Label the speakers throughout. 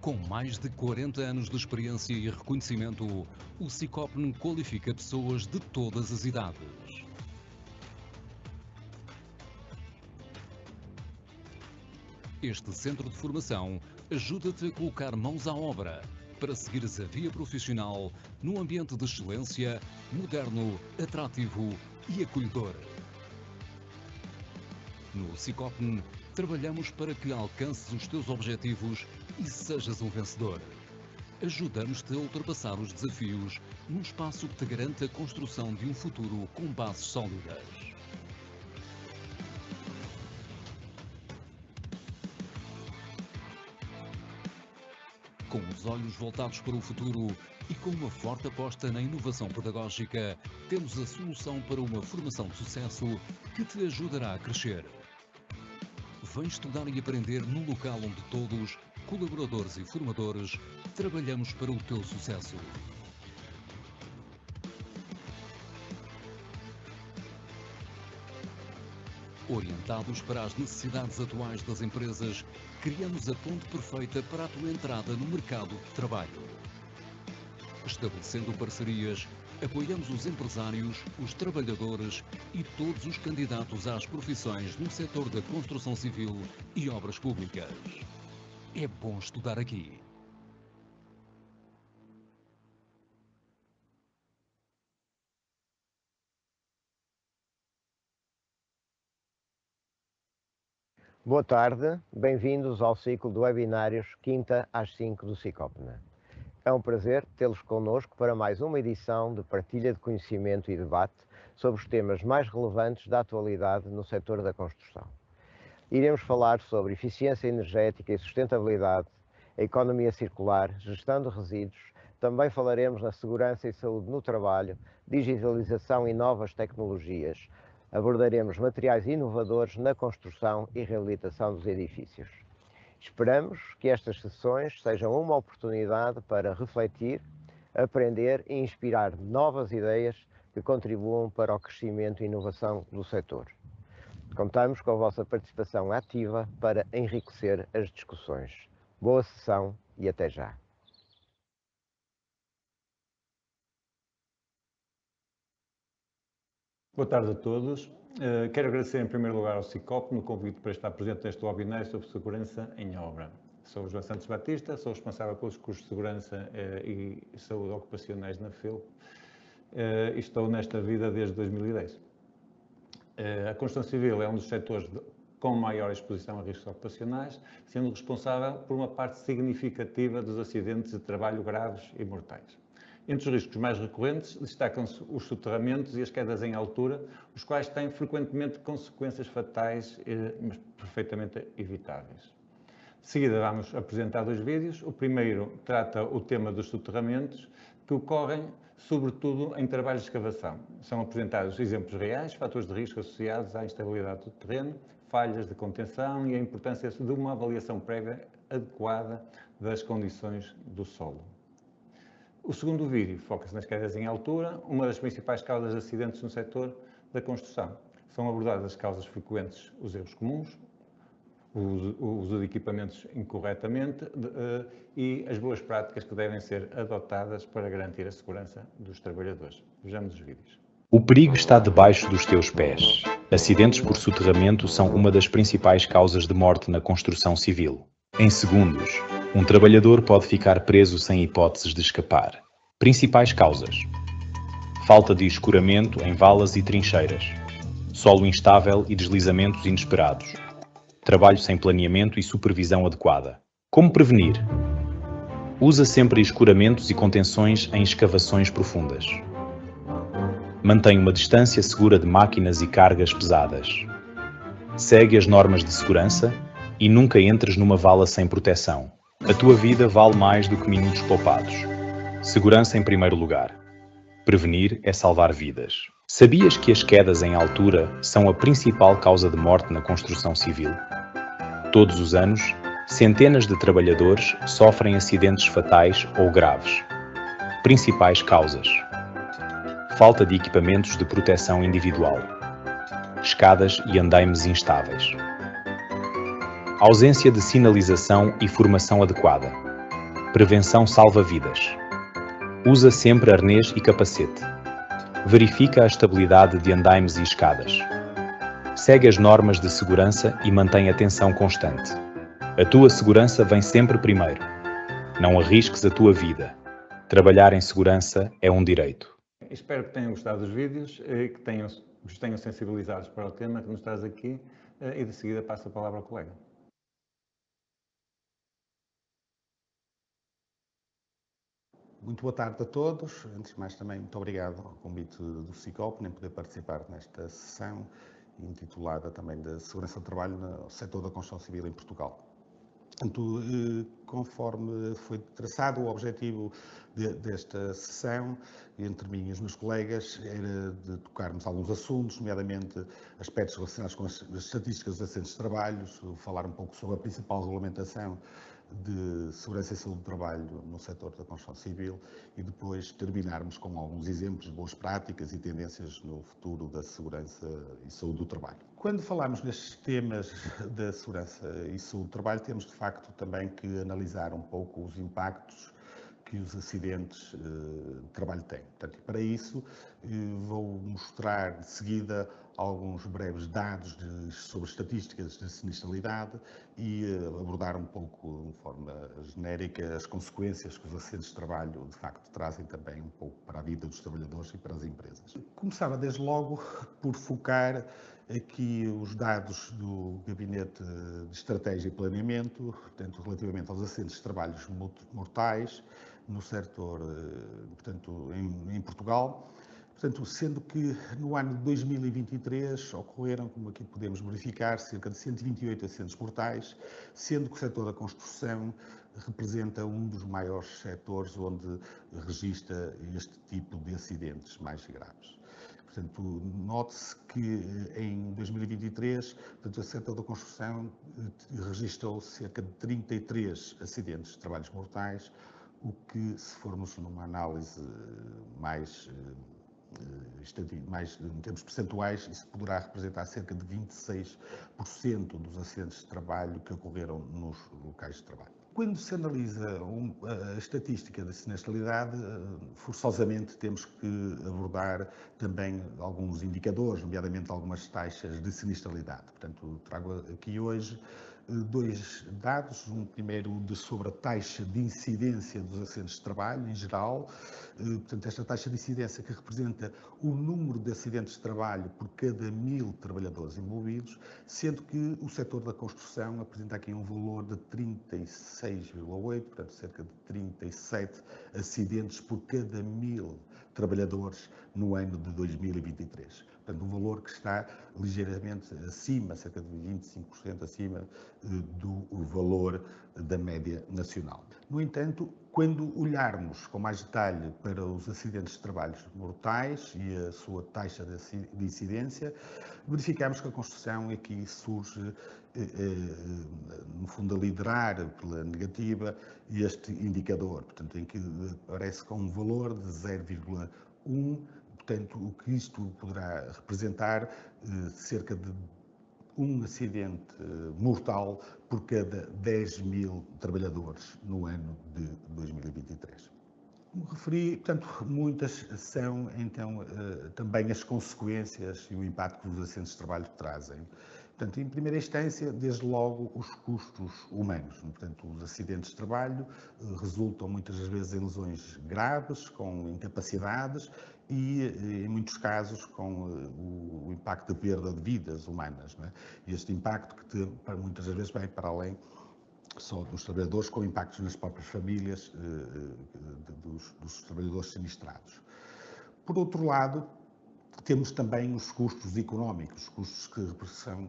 Speaker 1: Com mais de 40 anos de experiência e reconhecimento, o Sicopn qualifica pessoas de todas as idades. Este centro de formação ajuda-te a colocar mãos à obra para seguires a via profissional num ambiente de excelência, moderno, atrativo e acolhedor. No Sicopn, trabalhamos para que alcances os teus objetivos e sejas um vencedor. Ajudamos-te a ultrapassar os desafios num espaço que te garante a construção de um futuro com bases sólidas. Com os olhos voltados para o futuro e com uma forte aposta na inovação pedagógica, temos a solução para uma formação de sucesso que te ajudará a crescer. Vem estudar e aprender no local onde todos, colaboradores e formadores, trabalhamos para o teu sucesso. Orientados para as necessidades atuais das empresas, criamos a ponte perfeita para a tua entrada no mercado de trabalho. Estabelecendo parcerias, apoiamos os empresários, os trabalhadores e todos os candidatos às profissões no setor da construção civil e obras públicas. É bom estudar aqui.
Speaker 2: Boa tarde, bem-vindos ao ciclo de webinários quinta às 5 do Sicopn. É um prazer tê-los connosco para mais uma edição de partilha de conhecimento e debate sobre os temas mais relevantes da atualidade no setor da construção. Iremos falar sobre eficiência energética e sustentabilidade, a economia circular, gestão de resíduos, também falaremos na segurança e saúde no trabalho, digitalização e novas tecnologias. Abordaremos materiais inovadores na construção e reabilitação dos edifícios. Esperamos que estas sessões sejam uma oportunidade para refletir, aprender e inspirar novas ideias que contribuam para o crescimento e inovação do setor. Contamos com a vossa participação ativa para enriquecer as discussões. Boa sessão e até já.
Speaker 3: Boa tarde a todos. Quero agradecer em primeiro lugar ao Sicopn o convite para estar presente neste webinar sobre segurança em obra. Sou João Santos Batista, sou responsável pelos cursos de segurança e saúde ocupacionais na FIL e estou nesta vida desde 2010. A construção civil é um dos setores com maior exposição a riscos ocupacionais, sendo responsável por uma parte significativa dos acidentes de trabalho graves e mortais. Entre os riscos mais recorrentes destacam-se os soterramentos e as quedas em altura, os quais têm frequentemente consequências fatais, mas perfeitamente evitáveis. De seguida vamos apresentar dois vídeos. O primeiro trata o tema dos soterramentos, que ocorrem sobretudo em trabalhos de escavação. São apresentados exemplos reais, fatores de risco associados à instabilidade do terreno, falhas de contenção e a importância de uma avaliação prévia adequada das condições do solo. O segundo vídeo foca-se nas quedas em altura, uma das principais causas de acidentes no setor da construção. São abordadas as causas frequentes, os erros comuns, o uso de equipamentos incorretamente e as boas práticas que devem ser adotadas para garantir a segurança dos trabalhadores. Vejamos os vídeos.
Speaker 4: O perigo está debaixo dos teus pés. Acidentes por soterramento são uma das principais causas de morte na construção civil. Em segundos, um trabalhador pode ficar preso sem hipóteses de escapar. Principais causas: falta de escoramento em valas e trincheiras, solo instável e deslizamentos inesperados, trabalho sem planeamento e supervisão adequada. Como prevenir? Usa sempre escoramentos e contenções em escavações profundas. Mantém uma distância segura de máquinas e cargas pesadas. Segue as normas de segurança e nunca entres numa vala sem proteção. A tua vida vale mais do que minutos poupados. Segurança em primeiro lugar. Prevenir é salvar vidas. Sabias que as quedas em altura são a principal causa de morte na construção civil? Todos os anos, centenas de trabalhadores sofrem acidentes fatais ou graves. Principais causas: falta de equipamentos de proteção individual, escadas e andaimes instáveis, ausência de sinalização e formação adequada, Prevenção salva vidas. Usa sempre arnês e capacete. Verifica a estabilidade de andaimes e escadas. Segue as normas de segurança e mantém atenção constante. A tua segurança vem sempre primeiro. Não arrisques a tua vida. Trabalhar em segurança é um direito.
Speaker 3: Espero que tenham gostado dos vídeos e que os tenham sensibilizados para o tema que nos traz aqui e de seguida passo a palavra ao colega.
Speaker 5: Muito boa tarde a todos. Antes de mais, também muito obrigado ao convite do SICOP em poder participar nesta sessão intitulada também da segurança do trabalho no setor da construção civil em Portugal. Portanto, conforme foi traçado, o objetivo desta sessão, entre mim e os meus colegas, era de tocarmos alguns assuntos, nomeadamente aspectos relacionados com as estatísticas dos acidentes de trabalho, falar um pouco sobre a principal regulamentação de segurança e saúde do trabalho no setor da construção civil e depois terminarmos com alguns exemplos de boas práticas e tendências no futuro da segurança e saúde do trabalho. Quando falamos nestes temas da segurança e saúde do trabalho, temos de facto também que analisar um pouco os impactos que os acidentes de trabalho têm. Portanto, para isso, vou mostrar de seguida alguns breves dados sobre estatísticas de sinistralidade e abordar um pouco, de forma genérica, as consequências que os acidentes de trabalho, de facto, trazem também um pouco para a vida dos trabalhadores e para as empresas. Começava, desde logo, por focar aqui os dados do Gabinete de Estratégia e Planeamento, portanto, relativamente aos acidentes de trabalho mortais no setor, portanto, em Portugal. Portanto, sendo que no ano de 2023 ocorreram, como aqui podemos verificar, cerca de 128 acidentes mortais, sendo que o setor da construção representa um dos maiores setores onde registra este tipo de acidentes mais graves. Portanto, note-se que em 2023, portanto, o setor da construção registrou cerca de 33 acidentes de trabalhos mortais, o que, se formos numa análise mais em termos percentuais, isso poderá representar cerca de 26% dos acidentes de trabalho que ocorreram nos locais de trabalho. Quando se analisa a estatística da sinistralidade, forçosamente temos que abordar também alguns indicadores, nomeadamente algumas taxas de sinistralidade. Portanto, trago aqui hoje dois dados, um primeiro sobre a taxa de incidência dos acidentes de trabalho em geral, portanto esta taxa de incidência que representa o número de acidentes de trabalho por cada 1000 trabalhadores envolvidos, sendo que o setor da construção apresenta aqui um valor de 36,8, portanto cerca de 37 acidentes por cada 1000 trabalhadores no ano de 2023. Portanto, um valor que está ligeiramente acima, cerca de 25% acima do valor da média nacional. No entanto, quando olharmos com mais detalhe para os acidentes de trabalho mortais e a sua taxa de incidência, verificamos que a construção aqui surge, no fundo, a liderar pela negativa este indicador, portanto, em que aparece com um valor de 0,1. Portanto, o que isto poderá representar, cerca de um acidente mortal por cada 10.000 trabalhadores no ano de 2023. Como referi, portanto, muitas são, então, também as consequências e o impacto que os acidentes de trabalho trazem. Portanto, em primeira instância, desde logo, os custos humanos. Portanto, os acidentes de trabalho resultam muitas das vezes em lesões graves, com incapacidades e, em muitos casos, com o impacto de perda de vidas humanas. Não é? E este impacto que muitas das vezes vai para além só dos trabalhadores, com impactos nas próprias famílias dos trabalhadores sinistrados. Por outro lado, temos também os custos económicos, custos que são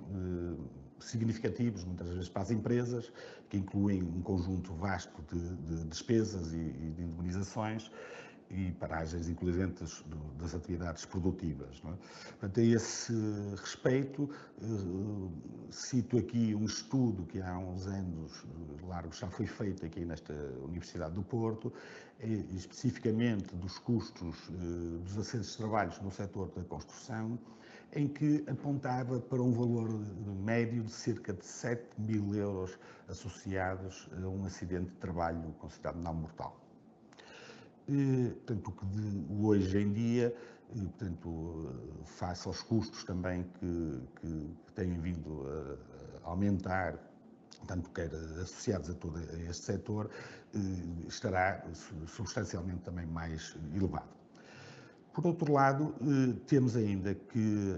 Speaker 5: significativos, muitas vezes, para as empresas, que incluem um conjunto vasto de despesas e de indemnizações e paragens, inclusive, das atividades produtivas. Não é? Portanto, a esse respeito, cito aqui um estudo que há uns anos largos já foi feito aqui nesta Universidade do Porto, especificamente dos custos dos acidentes de trabalho no setor da construção, em que apontava para um valor médio de cerca de 7.000 euros associados a um acidente de trabalho considerado não mortal. Portanto, o que hoje em dia, portanto, face aos custos também que têm vindo a aumentar, tanto quer associados a todo este setor, estará substancialmente também mais elevado. Por outro lado, temos ainda que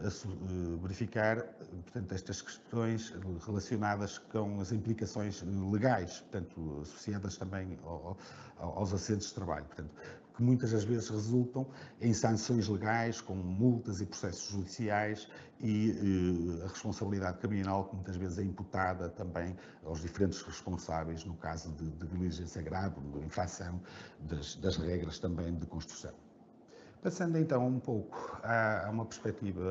Speaker 5: verificar, portanto, estas questões relacionadas com as implicações legais, portanto, associadas também aos acidentes de trabalho, portanto, que muitas das vezes resultam em sanções legais, com multas e processos judiciais e a responsabilidade criminal que muitas vezes é imputada também aos diferentes responsáveis no caso de negligência grave, de infração das regras também de construção. Passando então um pouco a uma perspectiva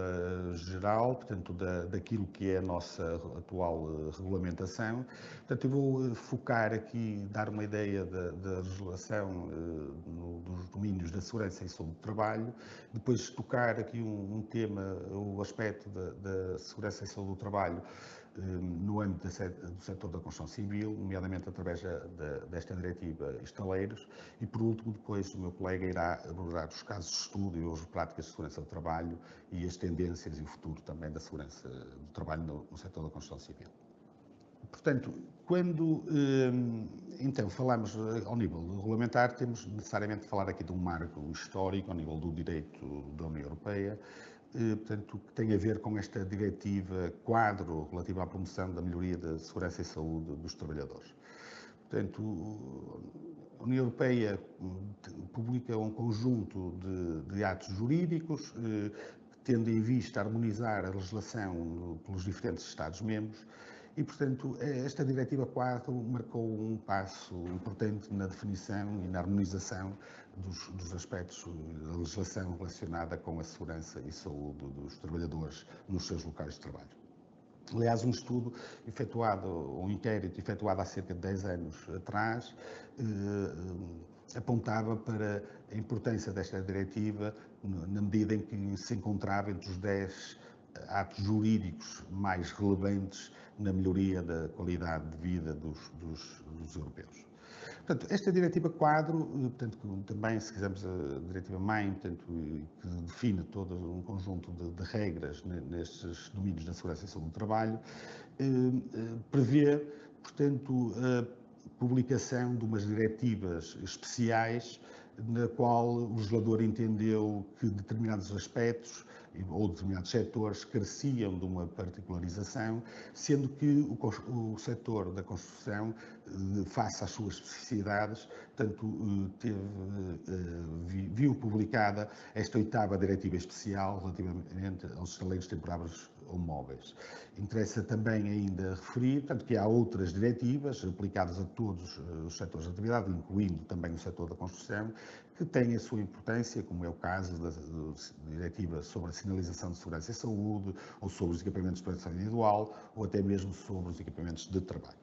Speaker 5: geral, portanto, daquilo que é a nossa atual regulamentação, portanto, eu vou focar aqui, dar uma ideia da legislação dos domínios da segurança e saúde do trabalho, depois tocar aqui um tema, o aspecto da segurança e saúde do trabalho, no âmbito do setor da construção civil, nomeadamente através desta diretiva estaleiros, e por último depois o meu colega irá abordar os casos de estudo e as práticas de segurança do trabalho e as tendências e o futuro também da segurança do trabalho no setor da construção civil. Portanto, quando então falamos ao nível regulamentar, temos necessariamente de falar aqui de um marco histórico ao nível do direito da União Europeia, portanto, que tem a ver com esta diretiva quadro relativa à promoção da melhoria da segurança e saúde dos trabalhadores. Portanto, a União Europeia publica um conjunto de atos jurídicos que tendem em vista a harmonizar a legislação pelos diferentes Estados-membros e, portanto, esta diretiva quadro marcou um passo importante na definição e na harmonização dos aspectos da legislação relacionada com a segurança e saúde dos trabalhadores nos seus locais de trabalho. Aliás, um estudo efetuado, um inquérito efetuado há cerca de 10 anos atrás, apontava para a importância desta diretiva na medida em que se encontrava entre os 10 atos jurídicos mais relevantes na melhoria da qualidade de vida dos europeus. Portanto, esta diretiva quadro, portanto, também, se quisermos, a diretiva mãe, portanto, que define todo um conjunto de regras nestes domínios da segurança e saúde do trabalho, prevê, portanto, a publicação de umas diretivas especiais na qual o legislador entendeu que determinados aspectos ou determinados setores careciam de uma particularização, sendo que o setor da construção, face às suas especificidades, portanto, viu publicada esta 8ª diretiva especial relativamente aos estaleiros temporários ou móveis. Interessa também ainda referir, portanto, que há outras diretivas aplicadas a todos os setores de atividade, incluindo também o setor da construção, que têm a sua importância, como é o caso da diretiva sobre a sinalização de segurança e saúde, ou sobre os equipamentos de proteção individual, ou até mesmo sobre os equipamentos de trabalho.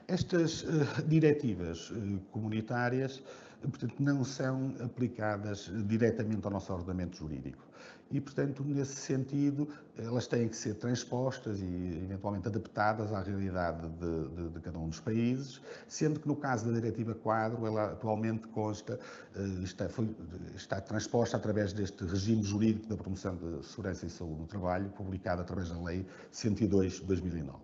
Speaker 5: Estas diretivas comunitárias, portanto, não são aplicadas diretamente ao nosso ordenamento jurídico. E, portanto, nesse sentido, elas têm que ser transpostas e, eventualmente, adaptadas à realidade de cada um dos países, sendo que, no caso da Diretiva Quadro, ela atualmente consta, está transposta através deste regime jurídico da promoção de segurança e saúde no trabalho, publicado através da Lei 102 de 2009.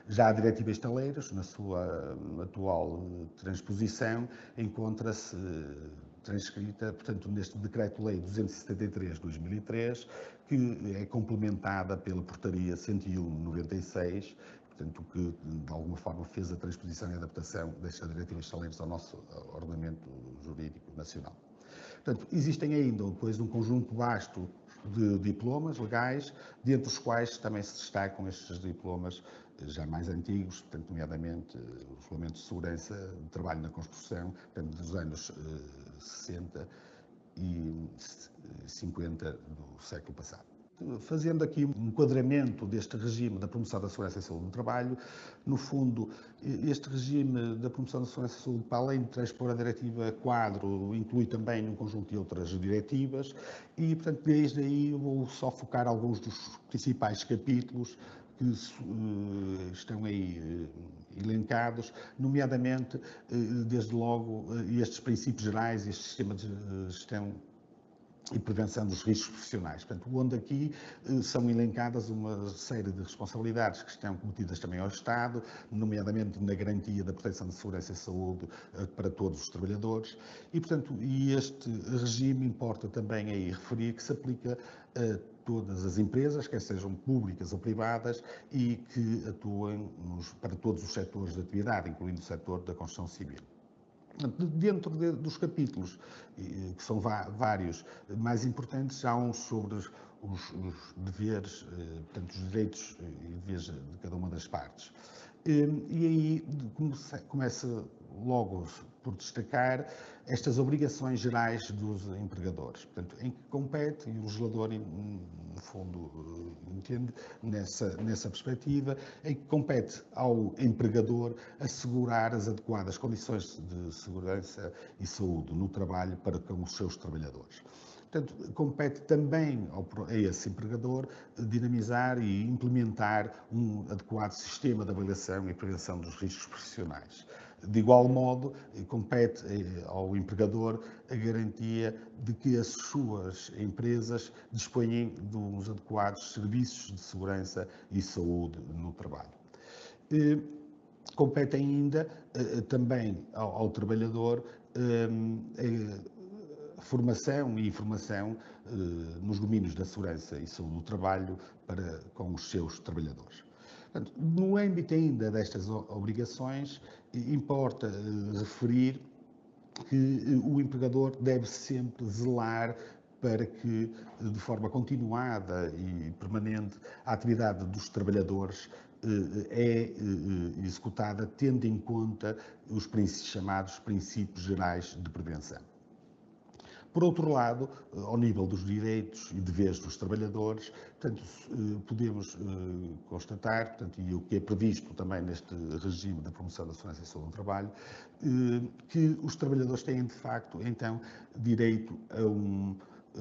Speaker 5: Já a Diretiva Estaleiros, na sua atual transposição, encontra-se transcrita, portanto, neste Decreto-Lei 273 de 2003, que é complementada pela Portaria 101/96, portanto, que de alguma forma fez a transposição e adaptação desta Diretiva Estaleiros ao nosso ordenamento jurídico nacional. Portanto, existem ainda depois um conjunto vasto de diplomas legais, dentre os quais também se destacam estes diplomas já mais antigos, portanto, nomeadamente os regulamentos de segurança de trabalho na construção, portanto, dos anos 60 e 50 do século passado. Fazendo aqui um enquadramento deste regime da promoção da segurança e saúde no trabalho, no fundo, este regime da promoção da segurança e saúde, para além de transpor a diretiva quadro, inclui também um conjunto de outras diretivas e, portanto, desde aí vou só focar alguns dos principais capítulos que estão aí elencados, nomeadamente, desde logo, estes princípios gerais, este sistema de gestão e prevenção dos riscos profissionais. Portanto, onde aqui são elencadas uma série de responsabilidades que estão cometidas também ao Estado, nomeadamente na garantia da proteção de segurança e saúde para todos os trabalhadores. E, portanto, este regime importa também aí referir que se aplica a todas as empresas, quer sejam públicas ou privadas, e que atuem para todos os setores de atividade, incluindo o setor da construção civil. Dentro dos capítulos, que são vários, mais importantes, há uns sobre os deveres, portanto, os direitos e deveres de cada uma das partes. E aí começa logo por destacar estas obrigações gerais dos empregadores, portanto, em que compete, e o legislador, no fundo, entende nessa perspectiva, em que compete ao empregador assegurar as adequadas condições de segurança e saúde no trabalho para com os seus trabalhadores. Portanto, compete também a esse empregador dinamizar e implementar um adequado sistema de avaliação e prevenção dos riscos profissionais. De igual modo, compete ao empregador a garantia de que as suas empresas disponham de uns adequados serviços de segurança e saúde no trabalho. Compete ainda também ao trabalhador formação e informação nos domínios da segurança e saúde do trabalho para com os seus trabalhadores. Portanto, no âmbito ainda destas obrigações, importa referir que o empregador deve sempre zelar para que, de forma continuada e permanente, a atividade dos trabalhadores é executada tendo em conta os chamados princípios gerais de prevenção. Por outro lado, ao nível dos direitos e deveres dos trabalhadores, portanto, podemos constatar, portanto, e o que é previsto também neste regime da promoção da segurança e saúde no trabalho, que os trabalhadores têm, de facto, então, direito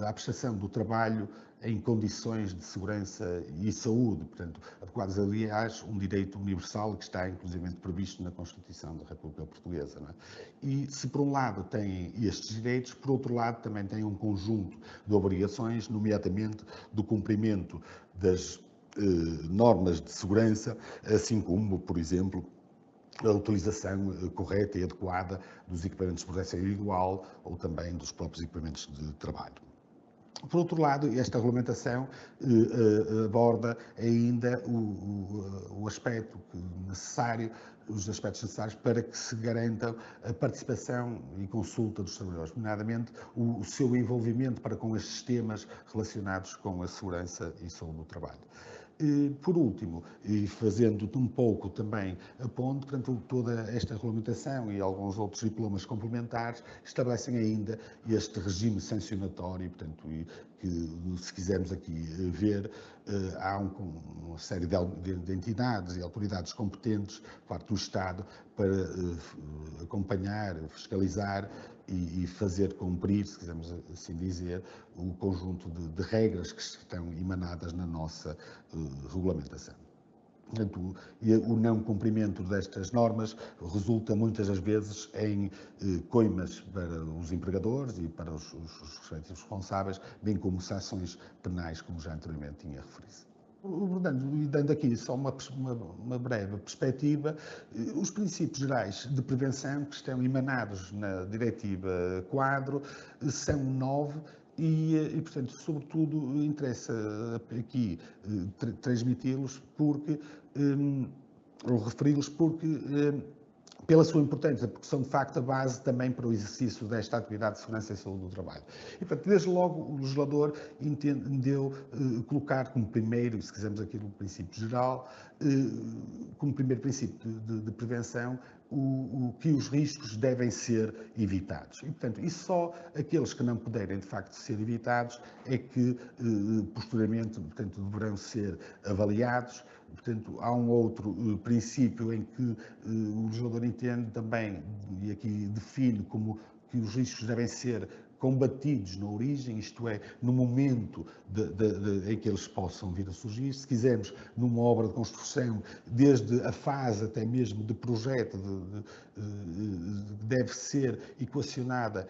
Speaker 5: à prestação do trabalho em condições de segurança e saúde, portanto, adequadas, aliás, um direito universal que está, inclusive, previsto na Constituição da República Portuguesa. Não é? E, se por um lado têm estes direitos, por outro lado também têm um conjunto de obrigações, nomeadamente do cumprimento das normas de segurança, assim como, por exemplo, a utilização correta e adequada dos equipamentos de proteção individual ou também dos próprios equipamentos de trabalho. Por outro lado, esta regulamentação aborda ainda o aspecto necessário, os aspectos necessários para que se garanta a participação e consulta dos trabalhadores, nomeadamente o seu envolvimento para com estes temas relacionados com a segurança e saúde do trabalho. Por último, e fazendo um pouco também a ponte, portanto, toda esta regulamentação e alguns outros diplomas complementares estabelecem ainda este regime sancionatório, portanto, e que, se quisermos aqui ver, há uma série de entidades e autoridades competentes, por parte do Estado, para acompanhar, fiscalizar e fazer cumprir, se quisermos assim dizer, o conjunto de regras que estão emanadas na nossa regulamentação. Portanto, o não cumprimento destas normas resulta muitas das vezes em coimas para os empregadores e para os respectivos responsáveis, bem como sanções penais, como já anteriormente tinha referido. Portanto, dando aqui só uma breve perspectiva, os princípios gerais de prevenção que estão emanados na Diretiva Quadro são 9 e, portanto, sobretudo, interessa aqui transmiti-los ou referi-los porque pela sua importância, porque são de facto a base também para o exercício desta atividade de segurança e saúde do trabalho. E, portanto, desde logo o legislador entendeu colocar como primeiro, se quisermos aqui no princípio geral, como primeiro princípio de prevenção, que os riscos devem ser evitados. E, portanto, e só aqueles que não puderem, de facto, ser evitados é que, posteriormente, portanto, deverão ser avaliados. Portanto, há um outro princípio em que o legislador entende também, e aqui define como que os riscos devem ser combatidos na origem, isto é, no momento em que eles possam vir a surgir. Se quisermos, numa obra de construção, desde a fase até mesmo de projeto, deve ser equacionada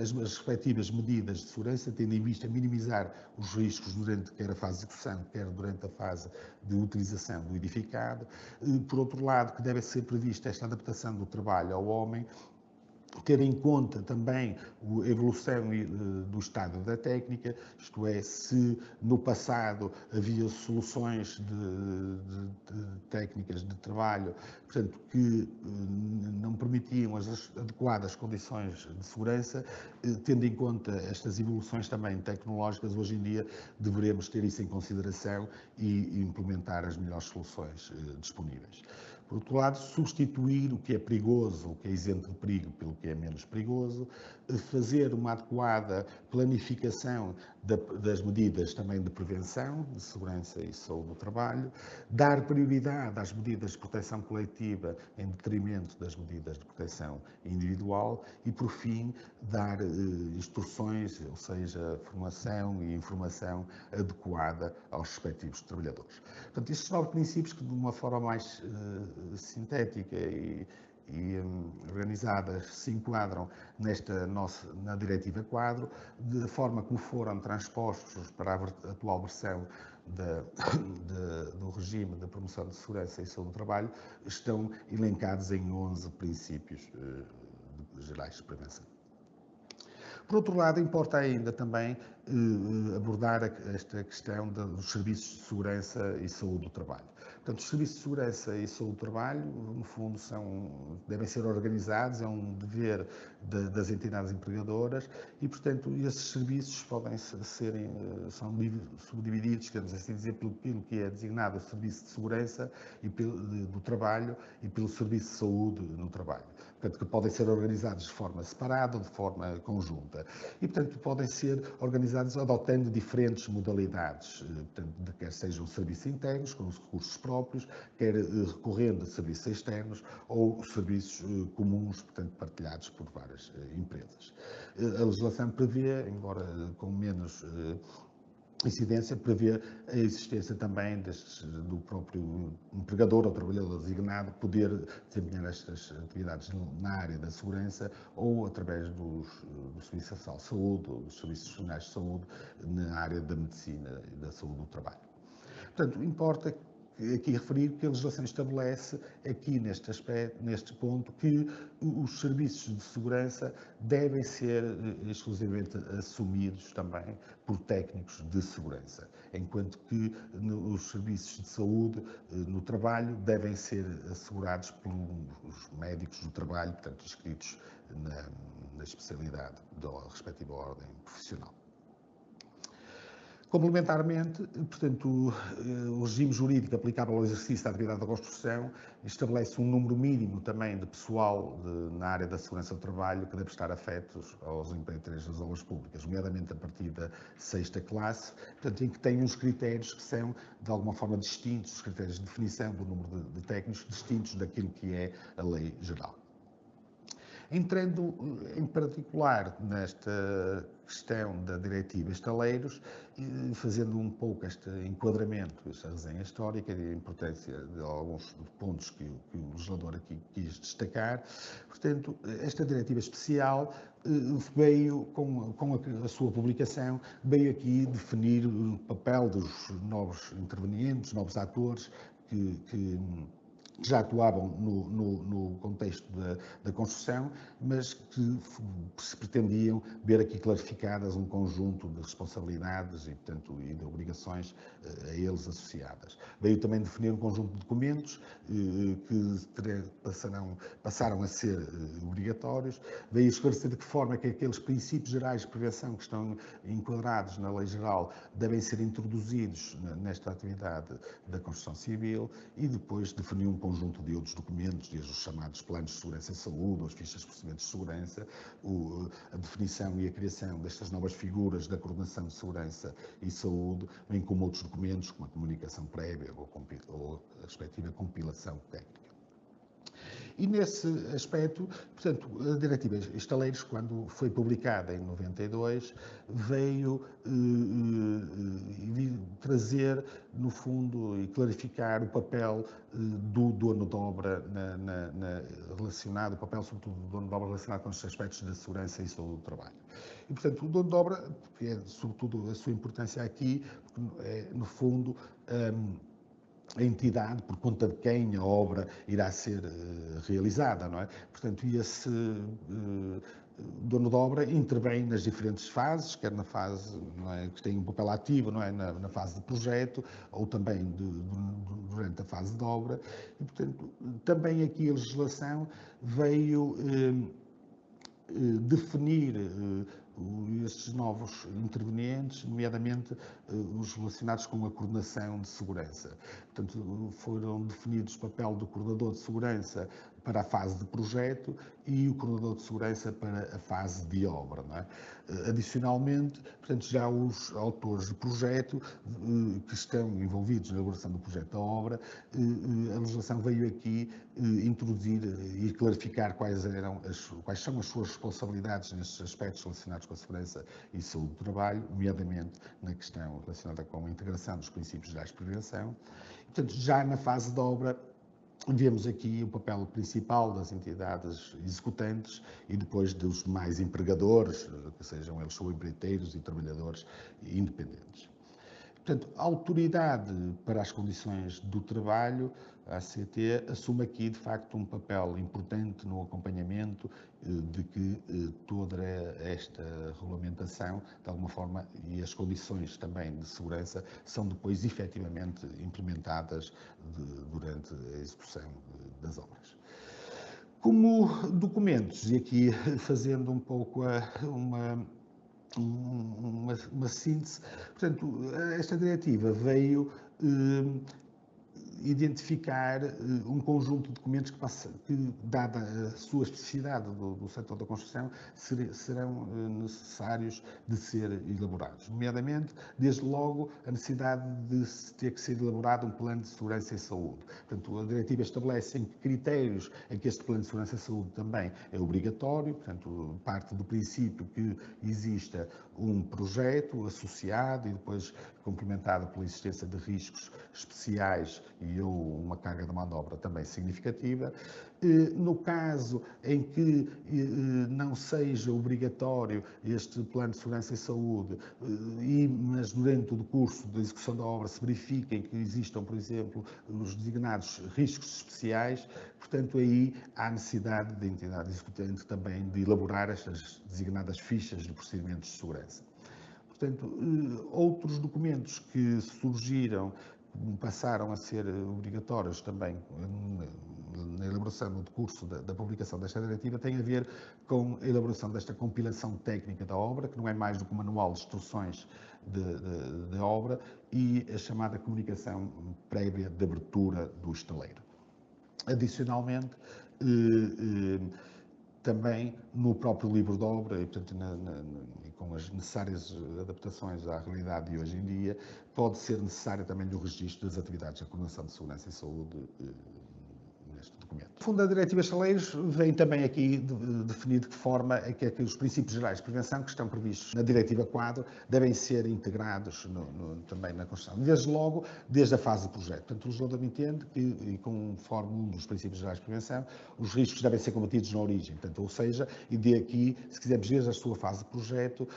Speaker 5: as respectivas medidas de segurança, tendo em vista minimizar os riscos durante quer a fase de execução, quer durante a fase de utilização do edificado. Por outro lado, que deve ser prevista esta adaptação do trabalho ao homem, ter em conta também a evolução do estado da técnica, isto é, se no passado havia soluções de técnicas de trabalho, portanto, que não permitiam as adequadas condições de segurança, tendo em conta estas evoluções também tecnológicas, hoje em dia deveremos ter isso em consideração e implementar as melhores soluções disponíveis. Por outro lado, substituir o que é perigoso, o que é isento de perigo, pelo que é menos perigoso, fazer uma adequada planificação das medidas também de prevenção, de segurança e saúde do trabalho, dar prioridade às medidas de proteção coletiva em detrimento das medidas de proteção individual e, por fim, dar instruções, ou seja, formação e informação adequada aos respectivos trabalhadores. Portanto, estes 9 princípios que, de uma forma mais sintética e organizadas se enquadram na Diretiva Quadro, de forma como foram transpostos para a atual versão do regime de promoção de segurança e saúde do trabalho, estão elencados em 11 princípios gerais de prevenção. Por outro lado, importa ainda também abordar esta questão dos serviços de segurança e saúde do trabalho. Portanto, os serviços de segurança e saúde do trabalho, no fundo, devem ser organizados, é um dever das entidades empregadoras e, portanto, esses serviços são subdivididos, queremos assim dizer, pelo que é designado o serviço de segurança do trabalho e pelo serviço de saúde no trabalho. Portanto, que podem ser organizados de forma separada ou de forma conjunta. E, portanto, podem ser organizados adotando diferentes modalidades, portanto, quer sejam serviços internos, com os recursos próprios, quer recorrendo a serviços externos ou serviços comuns, portanto, partilhados por várias empresas. A legislação prevê, embora com menos incidência, prevê a existência também do próprio empregador ou trabalhador designado poder desempenhar estas atividades na área da segurança ou através do Serviço Nacional de Saúde ou dos Serviços Nacionais de Saúde na área da medicina e da saúde do trabalho. Portanto, importa aqui referir que a legislação estabelece aqui neste aspecto, neste ponto, que os serviços de segurança devem ser exclusivamente assumidos também por técnicos de segurança, enquanto que os serviços de saúde no trabalho devem ser assegurados pelos médicos do trabalho, portanto, inscritos na especialidade da respectiva ordem profissional. Complementarmente, portanto, o regime jurídico aplicável ao exercício da atividade da construção estabelece um número mínimo também de pessoal na área da segurança do trabalho que deve estar afetos aos empreiteiros das obras públicas, nomeadamente a partir da 6ª classe, portanto, em que tem uns critérios que são, de alguma forma, distintos, os critérios de definição do número de técnicos, distintos daquilo que é a lei geral. Entrando em particular nesta questão da Diretiva Estaleiros, fazendo um pouco este enquadramento, esta resenha histórica e a importância de alguns pontos que o legislador aqui quis destacar, portanto, esta Diretiva Especial veio, com a sua publicação, veio aqui definir o papel dos novos intervenientes, novos atores que já atuavam no contexto da construção, mas que se pretendiam ver aqui clarificadas um conjunto de responsabilidades e, portanto, e de obrigações a eles associadas. Veio também definir um conjunto de documentos que passaram a ser obrigatórios. Veio esclarecer de que forma é que aqueles princípios gerais de prevenção que estão enquadrados na lei geral devem ser introduzidos nesta atividade da construção civil e depois definiu um conjunto de outros documentos, desde os chamados planos de segurança e saúde, as fichas de procedimentos de segurança, a definição e a criação destas novas figuras da coordenação de segurança e saúde, bem como outros documentos, como a comunicação prévia ou a respectiva compilação técnica. E nesse aspecto, portanto, a Diretiva Estaleiros, quando foi publicada em 92, veio trazer, no fundo, e clarificar o papel do dono de obra relacionado, o papel, sobretudo, do dono de obra relacionado com os aspectos da segurança e saúde do trabalho. E, portanto, o dono de obra, que é, sobretudo, a sua importância aqui, é, no fundo, a entidade por conta de quem a obra irá ser realizada, não é? Portanto, esse dono de obra intervém nas diferentes fases, quer na fase, não é, que tem um papel ativo, não é, na fase de projeto, ou também durante a fase de obra. E, portanto, também aqui a legislação veio definir estes novos intervenientes, nomeadamente os relacionados com a coordenação de segurança. Portanto, foram definidos o papel do coordenador de segurança para a fase de projeto e o coordenador de segurança para a fase de obra. Não é? Adicionalmente, portanto, já os autores de projeto que estão envolvidos na elaboração do projeto da obra, a legislação veio aqui introduzir e clarificar quais são as suas responsabilidades nestes aspectos relacionados com a segurança e saúde do trabalho, nomeadamente na questão relacionada com a integração dos princípios gerais de prevenção. Portanto, já na fase de obra, vemos aqui o papel principal das entidades executantes e depois dos demais empregadores, que sejam eles empreiteiros e trabalhadores independentes. Portanto, a autoridade para as condições do trabalho, a ACT, assume aqui, de facto, um papel importante no acompanhamento de que toda esta regulamentação, de alguma forma, e as condições também de segurança, são depois efetivamente implementadas durante a execução das obras. Como documentos, e aqui fazendo um pouco uma síntese, portanto, esta diretiva veio identificar um conjunto de documentos que, dada a sua especificidade do setor da construção, serão necessários de ser elaborados. Nomeadamente, desde logo, a necessidade de ter que ser elaborado um plano de segurança e saúde. Portanto, a diretiva estabelece em que critérios é que este plano de segurança e saúde também é obrigatório, portanto, parte do princípio que exista um projeto associado e depois complementado pela existência de riscos especiais e ou uma carga de mão de obra também significativa. No caso em que não seja obrigatório este plano de segurança e saúde, mas durante o curso da execução da obra se verifiquem que existam, por exemplo, os designados riscos especiais, portanto, aí há necessidade da entidade executante também de elaborar estas designadas fichas de procedimentos de segurança. Portanto, outros documentos que surgiram, passaram a ser obrigatórios também na elaboração, no decurso da publicação desta diretiva, têm a ver com a elaboração desta compilação técnica da obra, que não é mais do que um manual de instruções de obra, e a chamada comunicação prévia de abertura do estaleiro. Adicionalmente, também no próprio livro de obra, e portanto com as necessárias adaptações à realidade de hoje em dia, pode ser necessário também o registro das atividades da coordenação de segurança e saúde neste documento. O Fundo da Diretiva Estaleiros vem também aqui definir de que forma é que os princípios gerais de prevenção que estão previstos na Diretiva Quadro devem ser integrados também na construção. Desde logo, desde a fase de projeto. Portanto, o legislador entende que, e conforme um dos princípios gerais de prevenção, os riscos devem ser combatidos na origem. Portanto, ou seja, e de aqui, se quisermos, desde a sua fase de projeto,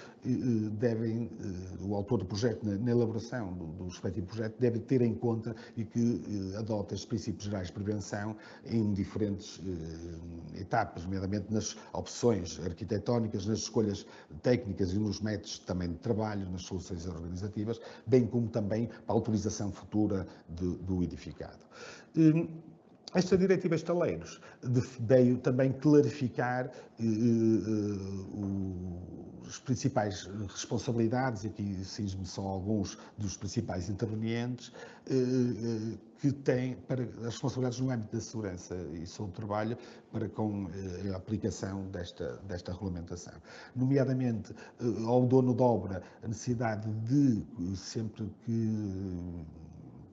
Speaker 5: o autor do projeto, na elaboração do respectivo projeto, deve ter em conta e que adota estes princípios gerais de prevenção em diferentes etapas, nomeadamente nas opções arquitetónicas, nas escolhas técnicas e nos métodos também de trabalho, nas soluções organizativas, bem como também para a autorização futura do edificado. Esta Diretiva Estaleiros veio também clarificar as principais responsabilidades, e aqui cinjo-me só alguns dos principais intervenientes, que têm para as responsabilidades no âmbito da segurança e saúde do trabalho para com a aplicação desta regulamentação. Nomeadamente, ao dono de obra, a necessidade de, sempre que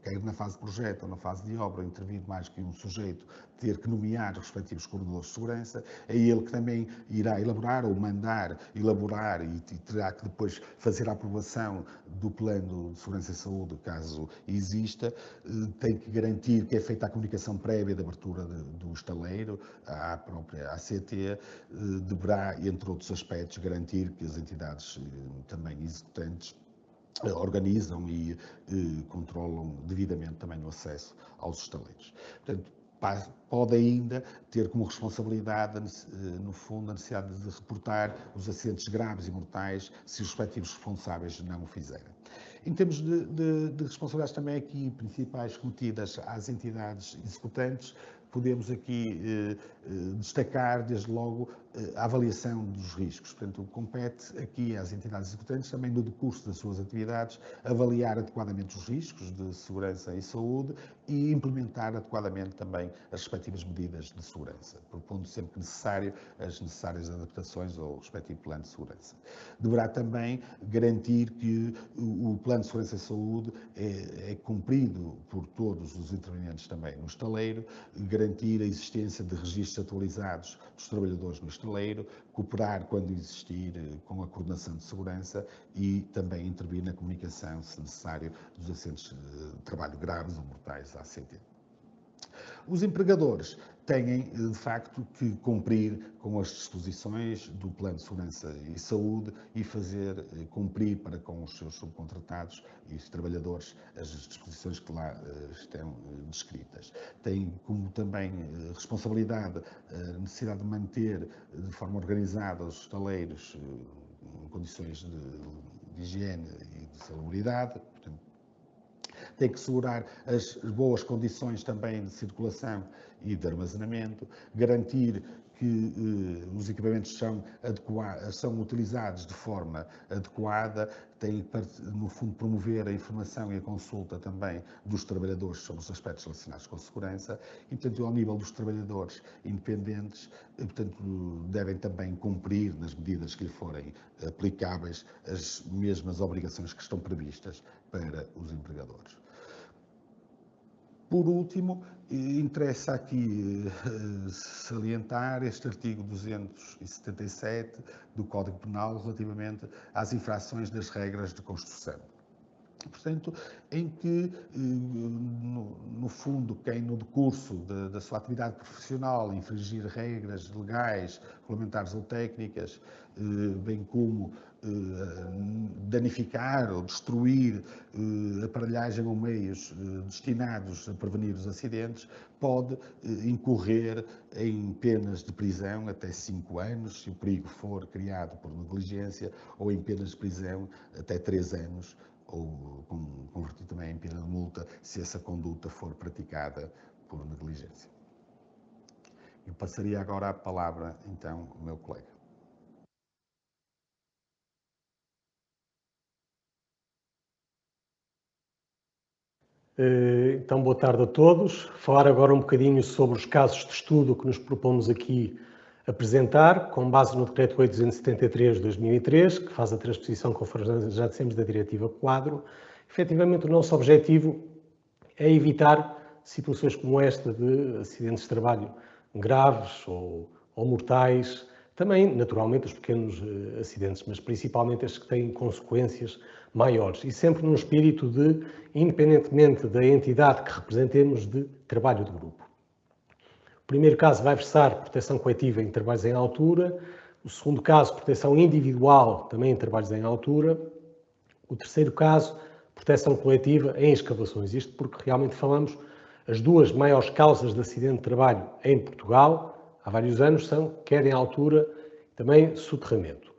Speaker 5: quer na fase de projeto ou na fase de obra, intervir mais que um sujeito, ter que nomear os respectivos coordenadores de segurança, é ele que também irá elaborar ou mandar elaborar e terá que depois fazer a aprovação do plano de segurança e saúde, caso exista, tem que garantir que é feita a comunicação prévia de abertura do estaleiro à própria ACT, deverá, entre outros aspectos, garantir que as entidades também executantes organizam e controlam devidamente também o acesso aos estaleiros. Portanto, pode ainda ter como responsabilidade, no fundo, a necessidade de reportar os acidentes graves e mortais se os respectivos responsáveis não o fizerem. Em termos de responsabilidades também aqui principais cometidas às entidades executantes, podemos aqui destacar, desde logo, a avaliação dos riscos. Portanto, compete aqui às entidades executantes, também no decurso das suas atividades, avaliar adequadamente os riscos de segurança e saúde e implementar adequadamente também as respectivas medidas de segurança, propondo sempre que necessário as necessárias adaptações ao respectivo plano de segurança. Deverá também garantir que o plano de segurança e saúde é cumprido por todos os intervenientes também no estaleiro, garantir a existência de registros atualizados dos trabalhadores no estaleiro, cooperar quando existir com a coordenação de segurança e também intervir na comunicação, se necessário, dos acidentes de trabalho graves ou mortais à ACT. Os empregadores têm, de facto, que cumprir com as disposições do Plano de Segurança e Saúde e fazer cumprir para com os seus subcontratados e os trabalhadores as disposições que lá estão descritas. Têm como também responsabilidade a necessidade de manter de forma organizada os estaleiros em condições de higiene e de salubridade, portanto, tem que assegurar as boas condições também de circulação e de armazenamento, garantir que os equipamentos são utilizados de forma adequada, tem que, no fundo, promover a informação e a consulta também dos trabalhadores sobre os aspectos relacionados com a segurança e, portanto, ao nível dos trabalhadores independentes, portanto, devem também cumprir, nas medidas que lhe forem aplicáveis, as mesmas obrigações que estão previstas para os empregadores. Por último, interessa aqui salientar este artigo 277 do Código Penal relativamente às infrações das regras de construção. Portanto, em que, no fundo, quem no decurso da sua atividade profissional infringir regras legais, regulamentares ou técnicas, bem como danificar ou destruir aparelhagem ou meios destinados a prevenir os acidentes, pode incorrer em penas de prisão até 5 anos, se o perigo for criado por negligência, ou em penas de prisão até 3 anos, ou convertido também em pena de multa, se essa conduta for praticada por negligência. Eu passaria agora a palavra, então, ao meu colega.
Speaker 6: Então, boa tarde a todos. Falar agora um bocadinho sobre os casos de estudo que nos propomos aqui apresentar, com base no Decreto-Lei 273 de 2003, que faz a transposição, conforme já dissemos, da Diretiva Quadro. Efetivamente, o nosso objetivo é evitar situações como esta de acidentes de trabalho graves ou mortais, também, naturalmente, os pequenos acidentes, mas principalmente estes que têm consequências maiores e sempre num espírito de, independentemente da entidade que representemos, de trabalho de grupo. O primeiro caso vai versar proteção coletiva em trabalhos em altura, o segundo caso, proteção individual, também em trabalhos em altura, o terceiro caso, proteção coletiva em escavações. Isto porque realmente falamos, as duas maiores causas de acidente de trabalho em Portugal, há vários anos, são queda em altura e também soterramento.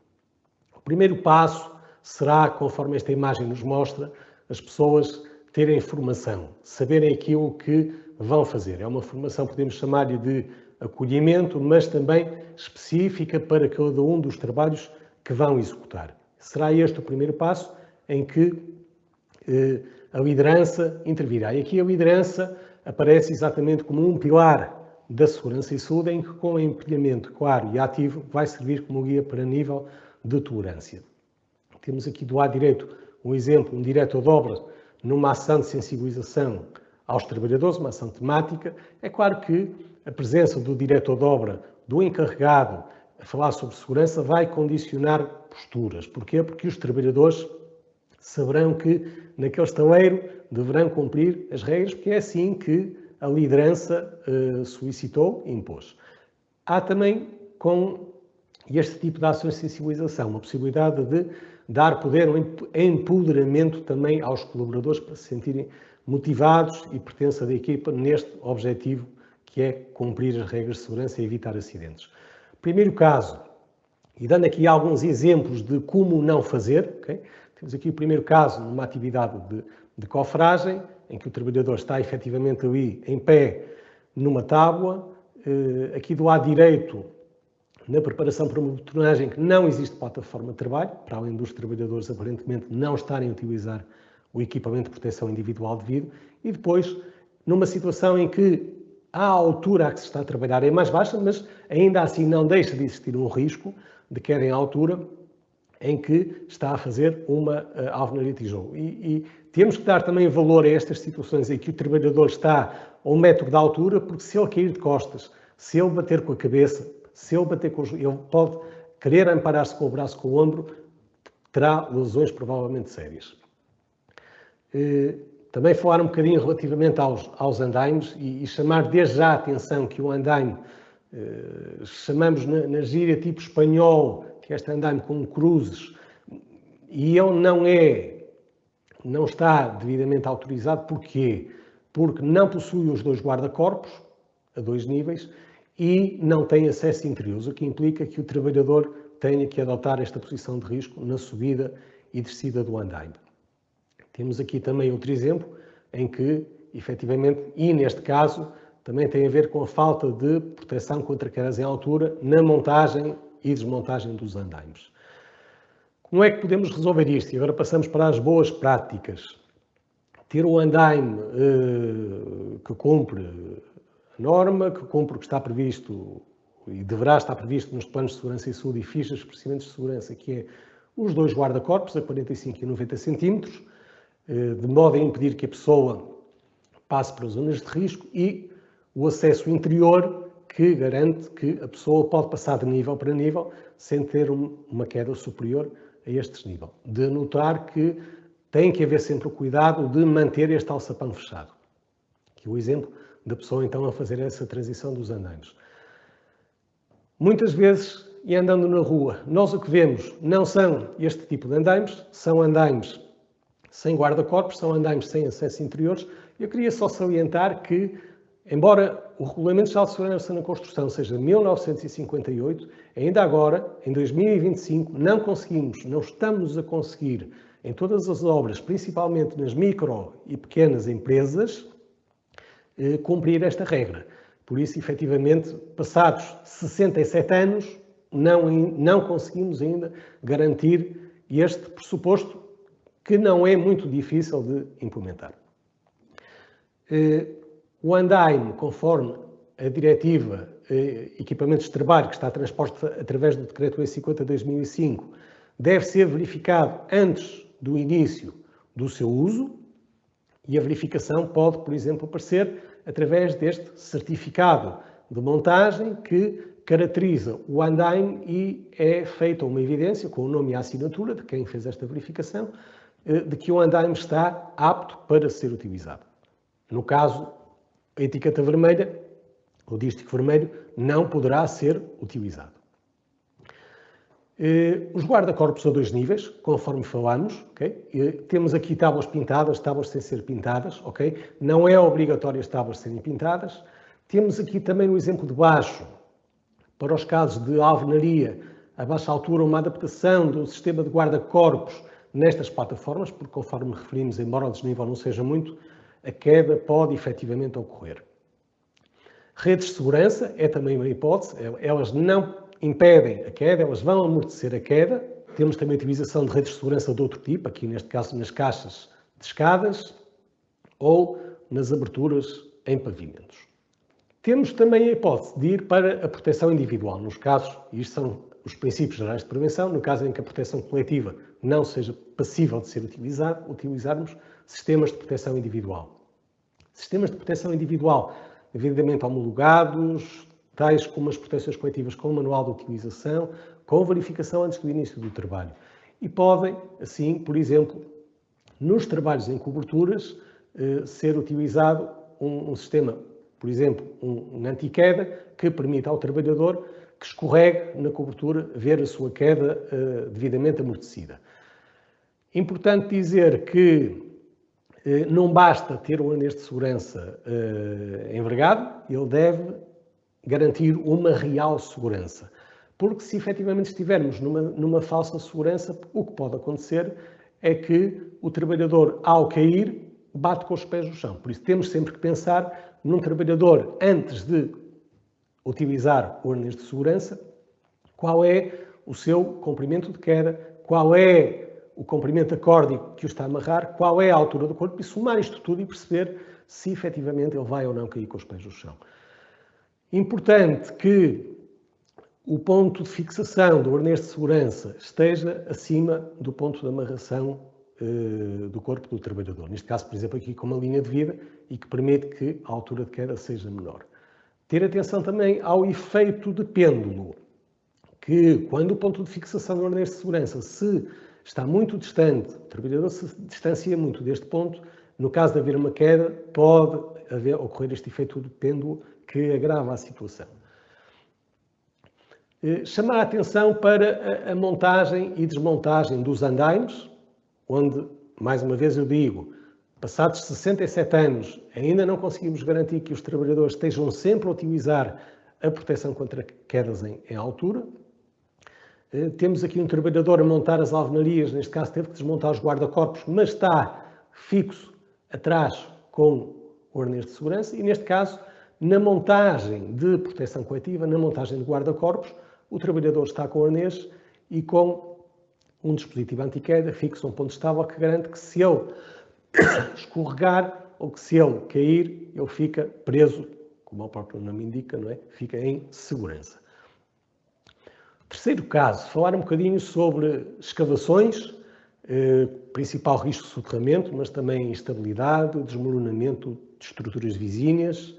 Speaker 6: O primeiro passo será, conforme esta imagem nos mostra, as pessoas terem formação, saberem aquilo que vão fazer. É uma formação, podemos chamar-lhe de acolhimento, mas também específica para cada um dos trabalhos que vão executar. Será este o primeiro passo em que a liderança intervirá. E aqui a liderança aparece exatamente como um pilar da segurança e saúde, em que, com empenhamento claro e ativo, vai servir como guia para nível de tolerância. Temos aqui do lado direito um exemplo, um diretor de obra numa ação de sensibilização aos trabalhadores, uma ação temática. É claro que a presença do diretor de obra, do encarregado a falar sobre segurança, vai condicionar posturas. Porquê? Porque os trabalhadores saberão que naquele estaleiro deverão cumprir as regras, porque é assim que a liderança solicitou e impôs. Há também, com este tipo de ações de sensibilização, uma possibilidade de dar poder, um empoderamento também aos colaboradores para se sentirem motivados e pertença da equipa neste objetivo que é cumprir as regras de segurança e evitar acidentes. Primeiro caso, e dando aqui alguns exemplos de como não fazer, okay? Temos aqui o primeiro caso numa atividade de cofragem, em que o trabalhador está efetivamente ali em pé numa tábua. Aqui do lado direito, na preparação para uma betonagem, que não existe plataforma de trabalho, para além dos trabalhadores aparentemente não estarem a utilizar o equipamento de proteção individual devido, e depois numa situação em que a altura a que se está a trabalhar é mais baixa, mas ainda assim não deixa de existir um risco de queda em altura, em que está a fazer uma alvenaria de tijolo. E temos que dar também valor a estas situações em que o trabalhador está a 1 metro de altura, porque se ele cair de costas, se ele bater com a cabeça, se ele bater com ele pode querer amparar-se com o braço, com o ombro, terá lesões provavelmente sérias. Também falar um bocadinho relativamente aos andaimes e chamar desde já a atenção que o andaime, chamamos na gíria tipo espanhol, que este andaime com cruzes, e ele não está devidamente autorizado. Porquê? Porque não possui os 2 guarda-corpos, a 2 níveis, e não tem acesso interior, o que implica que o trabalhador tenha que adotar esta posição de risco na subida e descida do andaime. Temos aqui também outro exemplo em que, efetivamente, e neste caso, também tem a ver com a falta de proteção contra quedas em altura na montagem e desmontagem dos andaimes. Como é que podemos resolver isto? E agora passamos para as boas práticas. Ter um andaime que cumpre a norma, que cumpre o que está previsto e deverá estar previsto nos planos de segurança e saúde e fichas de procedimentos de segurança, que é os 2 guarda-corpos a 45 e 90 centímetros, de modo a impedir que a pessoa passe para zonas de risco, e o acesso interior, que garante que a pessoa pode passar de nível para nível sem ter uma queda superior a este nível. De notar que tem que haver sempre o cuidado de manter este alçapão fechado. Aqui o exemplo da pessoa então a fazer essa transição dos andaimes. Muitas vezes, e andando na rua, nós o que vemos não são este tipo de andaimes, são andaimes sem guarda-corpos, são andaimes sem acesso interiores. Eu queria só salientar que, embora o Regulamento Geral de Segurança na Construção seja de 1958, ainda agora, em 2025, não estamos a conseguir, em todas as obras, principalmente nas micro e pequenas empresas, cumprir esta regra. Por isso, efetivamente, passados 67 anos, não conseguimos ainda garantir este pressuposto, que não é muito difícil de implementar. O andaime, conforme a diretiva Equipamentos de Trabalho, que está transposta através do Decreto-Lei 50/2005, deve ser verificado antes do início do seu uso, e a verificação pode, por exemplo, aparecer através deste certificado de montagem que caracteriza o andaime e é feita uma evidência com o nome e a assinatura de quem fez esta verificação de que o andaime está apto para ser utilizado. No caso, a etiqueta vermelha, o dístico vermelho, não poderá ser utilizado. Os guarda-corpos a 2 níveis, conforme falamos, okay? Temos aqui tábuas pintadas, tábuas sem ser pintadas, okay? Não é obrigatório as tábuas serem pintadas. Temos aqui também no exemplo de baixo, para os casos de alvenaria a baixa altura, uma adaptação do sistema de guarda-corpos nestas plataformas, porque conforme referimos, embora o desnível não seja muito, a queda pode efetivamente ocorrer. Redes de segurança é também uma hipótese, elas não impedem a queda, elas vão amortecer a queda, temos também a utilização de redes de segurança de outro tipo, aqui neste caso nas caixas de escadas ou nas aberturas em pavimentos. Temos também a hipótese de ir para a proteção individual, nos casos, e isto são os princípios gerais de prevenção, no caso em que a proteção coletiva não seja passível de ser utilizarmos sistemas de proteção individual. Sistemas de proteção individual devidamente homologados, tais como as proteções coletivas com manual de utilização, com verificação antes do início do trabalho. E podem, assim, por exemplo, nos trabalhos em coberturas, ser utilizado um sistema, por exemplo, um anti-queda, que permita ao trabalhador que escorregue na cobertura ver a sua queda devidamente amortecida. Importante dizer que não basta ter um arnês de segurança envergado, ele deve garantir uma real segurança. Porque se efetivamente estivermos numa falsa segurança, o que pode acontecer é que o trabalhador, ao cair, bate com os pés no chão. Por isso temos sempre que pensar num trabalhador, antes de utilizar o arnês de segurança, qual é o seu comprimento de queda, qual é o comprimento acórdico que o está a amarrar, qual é a altura do corpo, e somar isto tudo e perceber se efetivamente ele vai ou não cair com os pés no chão. Importante que o ponto de fixação do arnês de segurança esteja acima do ponto de amarração do corpo do trabalhador. Neste caso, por exemplo, aqui com uma linha de vida e que permite que a altura de queda seja menor. Ter atenção também ao efeito de pêndulo, que quando o ponto de fixação do arnês de segurança se está muito distante, o trabalhador se distancia muito deste ponto, no caso de haver uma queda, pode ocorrer este efeito de pêndulo que agrava a situação. Chamar a atenção para a montagem e desmontagem dos andaimes, onde, mais uma vez eu digo, passados 67 anos, ainda não conseguimos garantir que os trabalhadores estejam sempre a utilizar a proteção contra quedas em altura. Temos aqui um trabalhador a montar as alvenarias, neste caso teve que desmontar os guarda-corpos, mas está fixo atrás com o arnês de segurança e, neste caso, na montagem de proteção coletiva, na montagem de guarda-corpos, o trabalhador está com o arnês e com um dispositivo anti-queda fixa um ponto estável que garante que se ele escorregar ou que se ele cair, ele fica preso, como o próprio nome indica, não é? Fica em segurança. Terceiro caso, falar um bocadinho sobre escavações, principal risco de soterramento, mas também instabilidade, desmoronamento de estruturas vizinhas,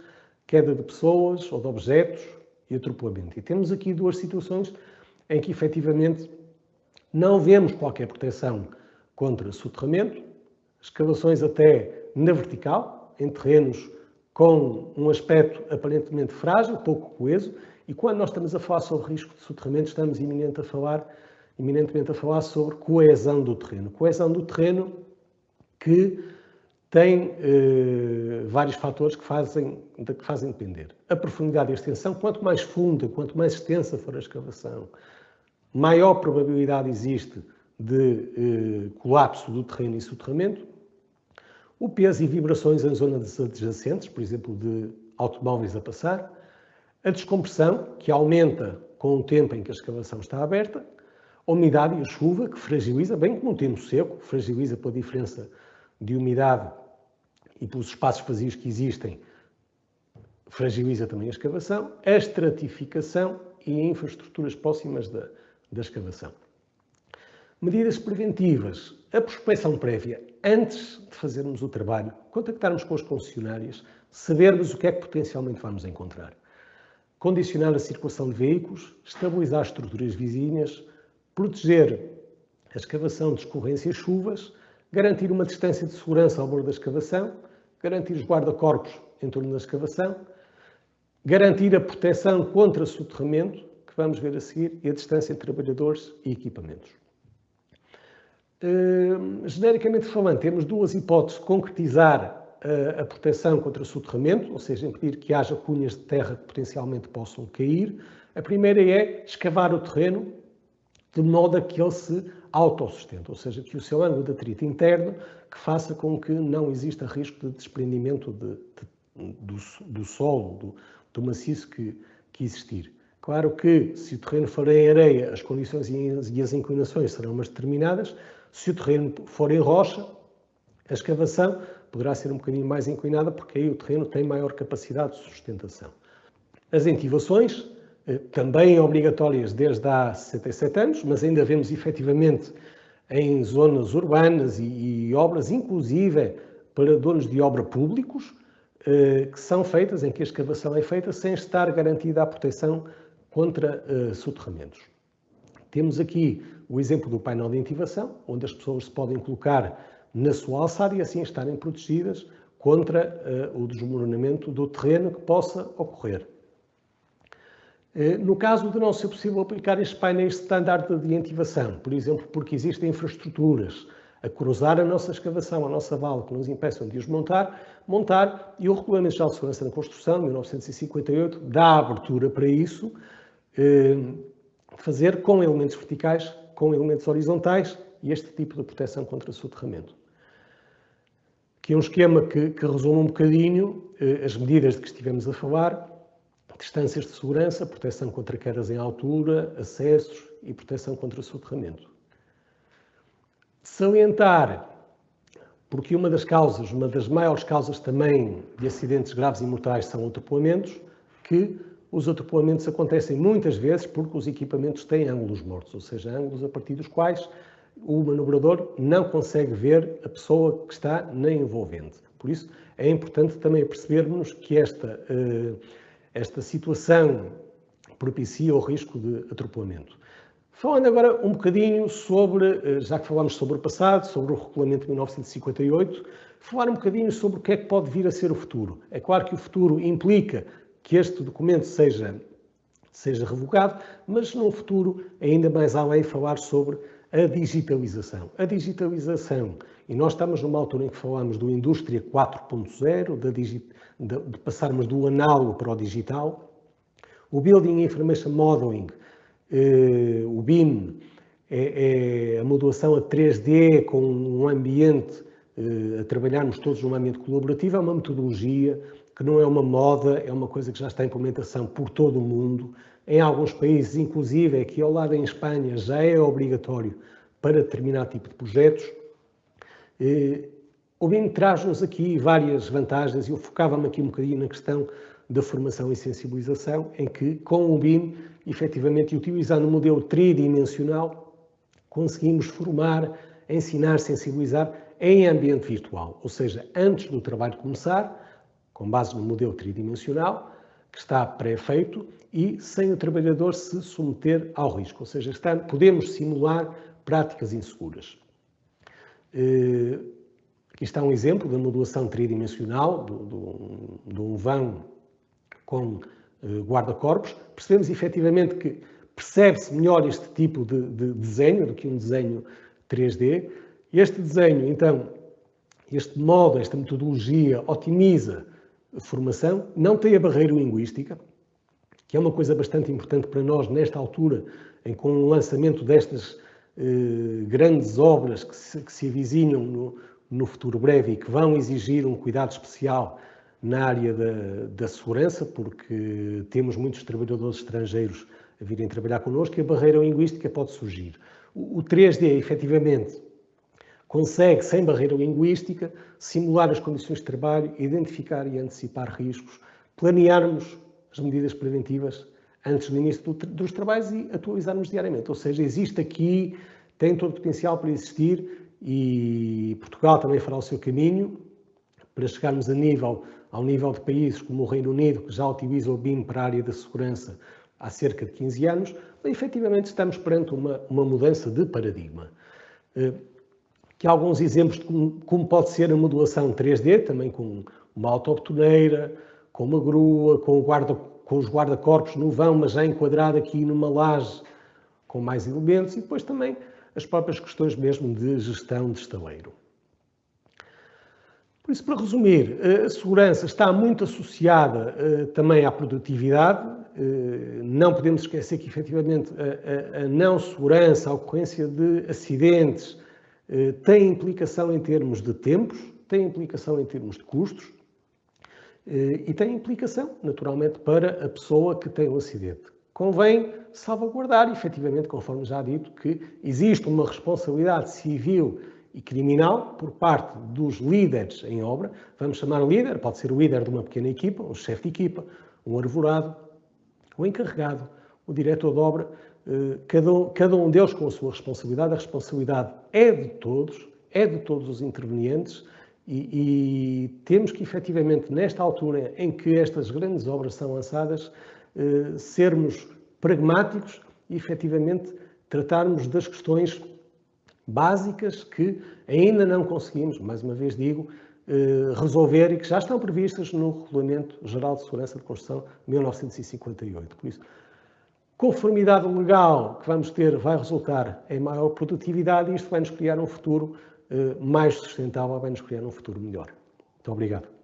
Speaker 6: queda de pessoas ou de objetos e atropelamento. E temos aqui duas situações em que efetivamente não vemos qualquer proteção contra soterramento, escavações até na vertical, em terrenos com um aspecto aparentemente frágil, pouco coeso, e quando nós estamos a falar sobre risco de soterramento, estamos eminentemente a falar sobre coesão do terreno. Coesão do terreno que tem vários fatores que fazem depender. A profundidade e a extensão, quanto mais funda, quanto mais extensa for a escavação, maior probabilidade existe de colapso do terreno e soterramento. O peso e vibrações em zonas adjacentes, por exemplo, de automóveis a passar. A descompressão, que aumenta com o tempo em que a escavação está aberta. A umidade e a chuva, que fragiliza, bem como o tempo seco, fragiliza pela diferença de umidade e pelos espaços vazios que existem, fragiliza também a escavação. A estratificação e infraestruturas próximas da escavação. Medidas preventivas. A prospecção prévia. Antes de fazermos o trabalho, contactarmos com os concessionários, sabermos o que é que potencialmente vamos encontrar. Condicionar a circulação de veículos, estabilizar as estruturas vizinhas, proteger a escavação de escorrência e chuvas, garantir uma distância de segurança ao bordo da escavação, garantir os guarda-corpos em torno da escavação, garantir a proteção contra soterramento, que vamos ver a seguir, e a distância entre trabalhadores e equipamentos. Genericamente falando, temos duas hipóteses de concretizar a proteção contra soterramento, ou seja, impedir que haja cunhas de terra que potencialmente possam cair. A primeira é escavar o terreno de modo a que ele se autossustente, ou seja, que o seu ângulo de atrito interno que faça com que não exista risco de desprendimento do solo, do maciço que existir, Claro que, se o terreno for em areia, as condições e as inclinações serão umas determinadas. Se o terreno for em rocha, a escavação poderá ser um bocadinho mais inclinada, porque aí o terreno tem maior capacidade de sustentação. As entivações, também obrigatórias desde há 67 anos, mas ainda vemos efetivamente em zonas urbanas e obras, inclusive para donos de obra públicos, que são feitas, em que a escavação é feita sem estar garantida a proteção contra soterramentos. Temos aqui o exemplo do painel de entivação, onde as pessoas se podem colocar na sua alçada e assim estarem protegidas contra o desmoronamento do terreno que possa ocorrer. No caso de não ser possível aplicar estes painéis standard de entivação, por exemplo, porque existem infraestruturas a cruzar a nossa escavação, a nossa vala, que nos impeçam de os montar, e o Regulamento Geral de Segurança na Construção, de 1958, dá abertura para isso, fazer com elementos verticais, com elementos horizontais e este tipo de proteção contra soterramento. Aqui é um esquema que resume um bocadinho as medidas de que estivemos a falar: distâncias de segurança, proteção contra quedas em altura, acessos e proteção contra soterramento. Salientar, porque uma das maiores causas também de acidentes graves e mortais são atropelamentos, que os atropelamentos acontecem muitas vezes porque os equipamentos têm ângulos mortos, ou seja, ângulos a partir dos quais o manobrador não consegue ver a pessoa que está na envolvente. Por isso, é importante também percebermos que esta situação propicia o risco de atropelamento. Falando agora um bocadinho sobre, já que falámos sobre o passado, sobre o Regulamento de 1958, falar um bocadinho sobre o que é que pode vir a ser o futuro. É claro que o futuro implica que este documento seja revogado, mas num futuro ainda mais além falar sobre a digitalização. A digitalização, e nós estamos numa altura em que falamos do Indústria 4.0, de passarmos do análogo para o digital. O Building Information Modeling, o BIM, é a modulação a 3D com um ambiente, a trabalharmos todos num ambiente colaborativo, é uma metodologia que não é uma moda, é uma coisa que já está em implementação por todo o mundo. Em alguns países, inclusive aqui ao lado em Espanha, já é obrigatório para determinado tipo de projetos. O BIM traz-nos aqui várias vantagens e eu focava-me aqui um bocadinho na questão da formação e sensibilização, em que com o BIM, efetivamente, utilizando o modelo tridimensional, conseguimos formar, ensinar, sensibilizar em ambiente virtual. Ou seja, antes do trabalho começar, com base no modelo tridimensional, que está pré-feito e sem o trabalhador se submeter ao risco. Ou seja, podemos simular práticas inseguras. Aqui está um exemplo da modulação tridimensional de um vão com guarda-corpos. Percebemos efetivamente que percebe-se melhor este tipo de desenho do que um desenho 3D. Este desenho, então, este modo, esta metodologia otimiza a formação, não tem a barreira linguística, que é uma coisa bastante importante para nós nesta altura, em com o lançamento destas grandes obras que se avizinham no futuro breve e que vão exigir um cuidado especial na área da segurança, porque temos muitos trabalhadores estrangeiros a virem trabalhar connosco e a barreira linguística pode surgir. O 3D, efetivamente, consegue, sem barreira linguística, simular as condições de trabalho, identificar e antecipar riscos, planearmos as medidas preventivas antes do início dos trabalhos e atualizarmos diariamente. Ou seja, existe aqui, tem todo o potencial para existir e Portugal também fará o seu caminho para chegarmos ao nível de países como o Reino Unido, que já utiliza o BIM para a área da segurança há cerca de 15 anos, mas efetivamente estamos perante uma mudança de paradigma. Que há alguns exemplos de como pode ser a modulação 3D, também com uma autobetoneira, com uma grua, com os guarda-corpos no vão, mas já enquadrado aqui numa laje com mais elementos, e depois também as próprias questões mesmo de gestão de estaleiro. Por isso, para resumir, a segurança está muito associada também à produtividade. Não podemos esquecer que, efetivamente, a não segurança, a ocorrência de acidentes, tem implicação em termos de tempos, tem implicação em termos de custos e tem implicação, naturalmente, para a pessoa que tem o acidente. Convém salvaguardar, efetivamente, conforme já dito, que existe uma responsabilidade civil e criminal por parte dos líderes em obra. Vamos chamar líder, pode ser o líder de uma pequena equipa, um chefe de equipa, um arvorado, o encarregado, o diretor de obra, cada um deles com a sua responsabilidade. A responsabilidade é de todos os intervenientes e temos que, efetivamente, nesta altura em que estas grandes obras são lançadas, sermos pragmáticos e, efetivamente, tratarmos das questões básicas que ainda não conseguimos, mais uma vez digo, resolver e que já estão previstas no Regulamento Geral de Segurança de Construção de 1958. Por isso, conformidade legal que vamos ter vai resultar em maior produtividade e isto vai nos criar um futuro mais sustentável, vai nos criar um futuro melhor. Muito obrigado.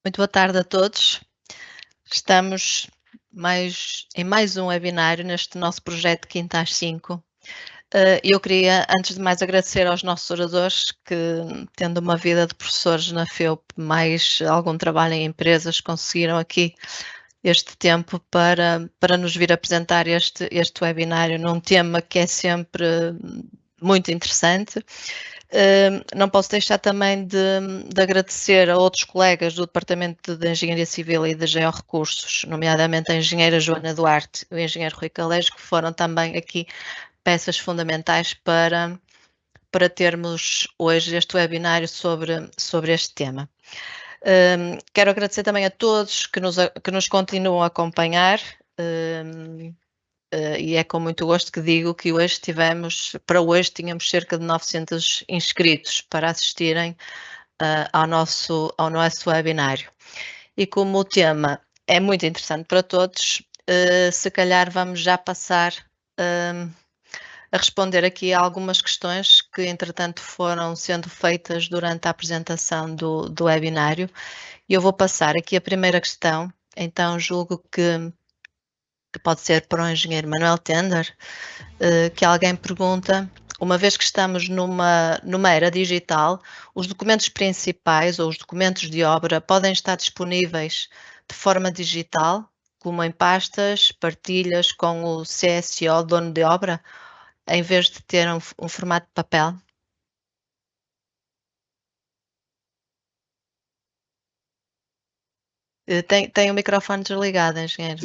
Speaker 7: Muito boa tarde a todos. Estamos em mais um webinário neste nosso projeto Quinta às 5. Eu queria, antes de mais, agradecer aos nossos oradores que, tendo uma vida de professores na FEUP, mais algum trabalho em empresas, conseguiram aqui este tempo para nos vir apresentar este webinário num tema que é sempre muito interessante. Não posso deixar também de agradecer a outros colegas do Departamento de Engenharia Civil e de Georrecursos, nomeadamente a engenheira Joana Duarte e o engenheiro Rui Calejo, que foram também aqui peças fundamentais para termos hoje este webinário sobre este tema. Quero agradecer também a todos que nos continuam a acompanhar. E é com muito gosto que digo que para hoje tínhamos cerca de 900 inscritos para assistirem ao nosso webinário. E como o tema é muito interessante para todos, se calhar vamos já passar a responder aqui a algumas questões que, entretanto, foram sendo feitas durante a apresentação do webinário. E eu vou passar aqui a primeira questão, então julgo que pode ser para o engenheiro Manuel Tender, que alguém pergunta: uma vez que estamos numa era digital, os documentos principais ou os documentos de obra podem estar disponíveis de forma digital, como em pastas, partilhas com o CSO, dono de obra, em vez de ter um formato de papel? Tem o microfone desligado, engenheiro.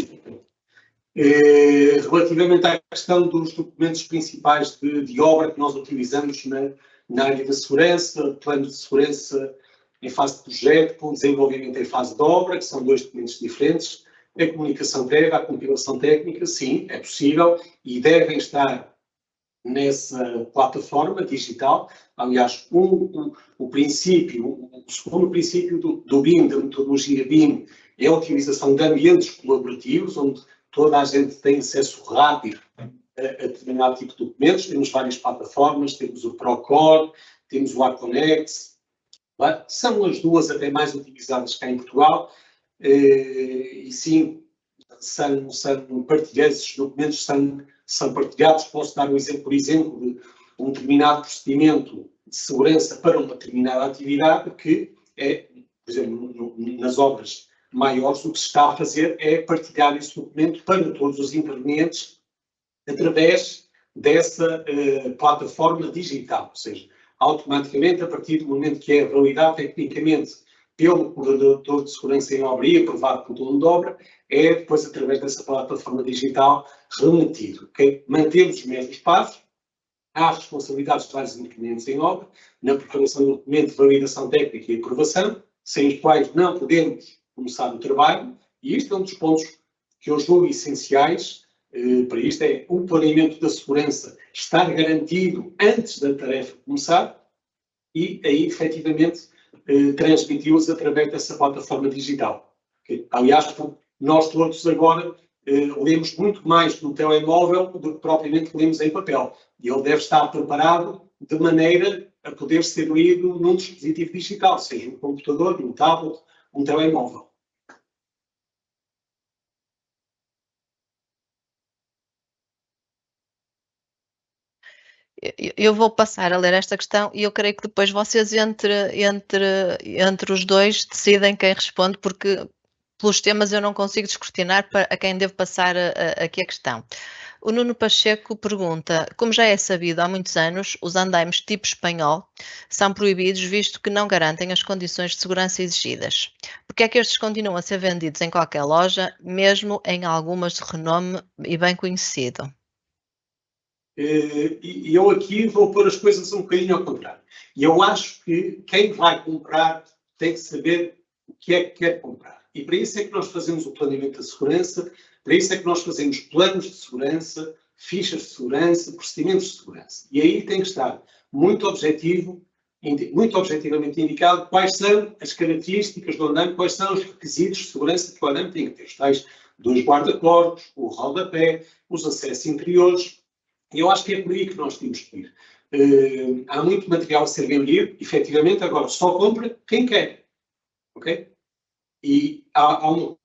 Speaker 8: Relativamente à questão dos documentos principais de obra que nós utilizamos na área da segurança, plano de segurança em fase de projeto, com desenvolvimento em fase de obra, que são dois documentos diferentes, a comunicação prévia, a compilação técnica, sim, é possível e devem estar nessa plataforma digital. Aliás, o segundo princípio do BIM, da metodologia BIM, é a utilização de ambientes colaborativos, onde toda a gente tem acesso rápido a determinado tipo de documentos. Temos várias plataformas, temos o Procore, temos o Aconex, são as duas até mais utilizadas cá em Portugal, e sim, são partilhados, esses documentos são partilhados. Posso dar um exemplo, por exemplo, de um determinado procedimento de segurança para uma determinada atividade, que é, por exemplo, nas obras maiores, o que se está a fazer é partilhar esse documento para todos os intervenientes através dessa plataforma digital, ou seja, automaticamente, a partir do momento que é validado tecnicamente pelo coordenador de segurança em obra e aprovado pelo dono de obra, é depois, através dessa plataforma digital, remetido. Okay? Mantemos os mesmos passos, há responsabilidades de vários intervenientes em obra, na preparação do documento de validação técnica e aprovação, sem os quais não podemos começar o trabalho, e isto é um dos pontos que eu julgo essenciais para isto, é o planeamento da segurança estar garantido antes da tarefa começar e aí, efetivamente, transmiti-los através dessa plataforma digital. Okay? Aliás, nós todos agora lemos muito mais no telemóvel do que propriamente lemos em papel, e ele deve estar preparado de maneira a poder ser lido num dispositivo digital, seja um computador, um tablet, um telemóvel.
Speaker 7: eu vou passar a ler esta questão e eu creio que depois vocês entre os dois decidem quem responde, porque pelos temas eu não consigo descortinar a quem devo passar aqui a questão. O Nuno Pacheco pergunta: como já é sabido há muitos anos, os andaimes tipo espanhol são proibidos visto que não garantem as condições de segurança exigidas. Por que é que estes continuam a ser vendidos em qualquer loja, mesmo em algumas de renome e bem conhecido?
Speaker 8: E eu aqui vou pôr as coisas um bocadinho ao contrário. E eu acho que quem vai comprar tem que saber o que é que quer comprar. E para isso é que nós fazemos o planeamento da segurança, para isso é que nós fazemos planos de segurança, fichas de segurança, procedimentos de segurança. E aí tem que estar muito objetivamente indicado quais são as características do andaime, quais são os requisitos de segurança que o andaime tem que ter. Os tais 2 guarda-corpos, o rodapé, os acessos interiores. E eu acho que é por aí que nós temos que ir. Há muito material a ser vendido, efetivamente, agora só compra quem quer. Ok? E há um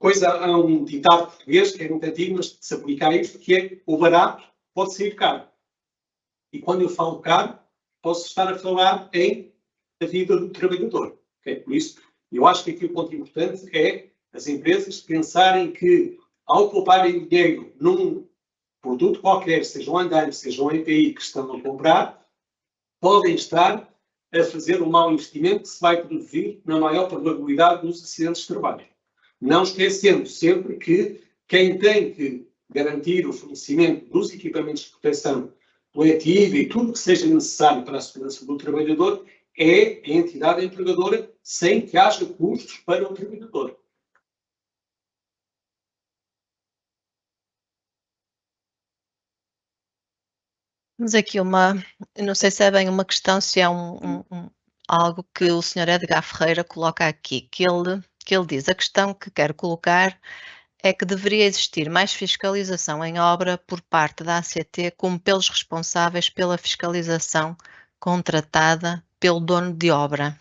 Speaker 8: ditado português que é muito antigo, mas se aplica a isto, que é: o barato pode sair caro. E quando eu falo caro, posso estar a falar em a vida do trabalhador. Okay? Por isso, eu acho que aqui o ponto importante é as empresas pensarem que, ao pouparem dinheiro num produto qualquer, seja um andaime, seja um EPI que estão a comprar, podem estar a fazer um mau investimento que se vai produzir na maior probabilidade dos acidentes de trabalho. Não esquecendo sempre que quem tem que garantir o fornecimento dos equipamentos de proteção coletiva e tudo que seja necessário para a segurança do trabalhador é a entidade empregadora, sem que haja custos para o trabalhador.
Speaker 7: Temos aqui não sei se é bem uma questão, se é algo que o Sr. Edgar Ferreira coloca aqui, que ele diz: a questão que quero colocar é que deveria existir mais fiscalização em obra por parte da ACT, como pelos responsáveis pela fiscalização contratada pelo dono de obra.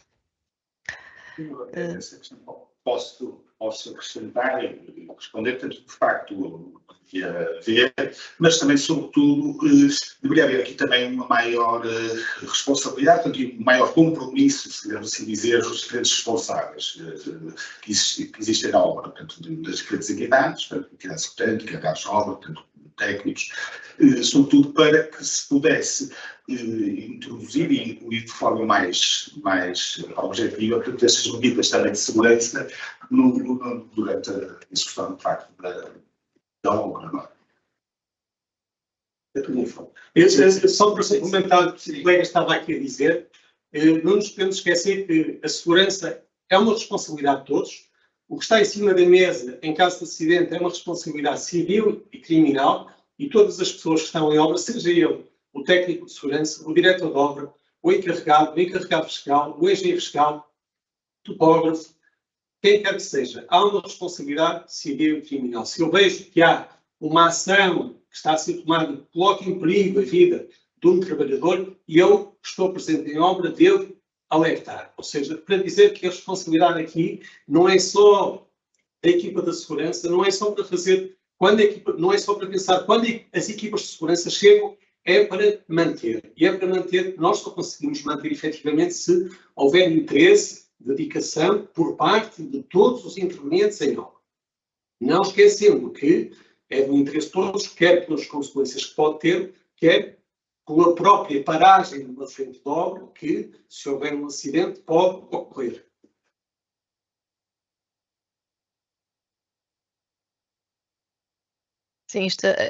Speaker 9: Posso acrescentar e responder, tanto de facto ver, mas também, sobretudo, deveria haver aqui também uma maior responsabilidade, um maior compromisso, se devemos assim dizer, dos diferentes responsáveis que existem na obra, portanto, das diferentes entidades, portanto, entidades técnicas, entidades de obra, portanto, técnicos, sobretudo para que se pudesse introduzir e incluir de forma mais objetiva, portanto, estas medidas também de segurança durante a execução, de facto, da obra.
Speaker 8: Só para complementar o que o colega estava aqui a dizer, não nos podemos esquecer que a segurança é uma responsabilidade de todos. O que está em cima da mesa, em caso de acidente, é uma responsabilidade civil e criminal, e todas as pessoas que estão em obra, seja ele o técnico de segurança, o diretor de obra, o encarregado fiscal, o engenheiro fiscal, o topógrafo, quem quer que seja, há uma responsabilidade civil e criminal. Se eu vejo que há uma ação que está a ser tomada que coloca em perigo a vida de um trabalhador e eu estou presente em obra, devo alertar. Ou seja, para dizer que a responsabilidade aqui não é só da equipa da segurança, não é só para fazer, não é só para pensar quando as equipas de segurança chegam, é para manter. E é para manter, nós só conseguimos manter efetivamente se houver interesse, dedicação por parte de todos os intervenientes em obra. Não esquecendo que é do interesse de todos, quer pelas consequências que pode ter, quer pela própria paragem de uma frente de obra, que, se houver um acidente, pode ocorrer.
Speaker 7: Sim,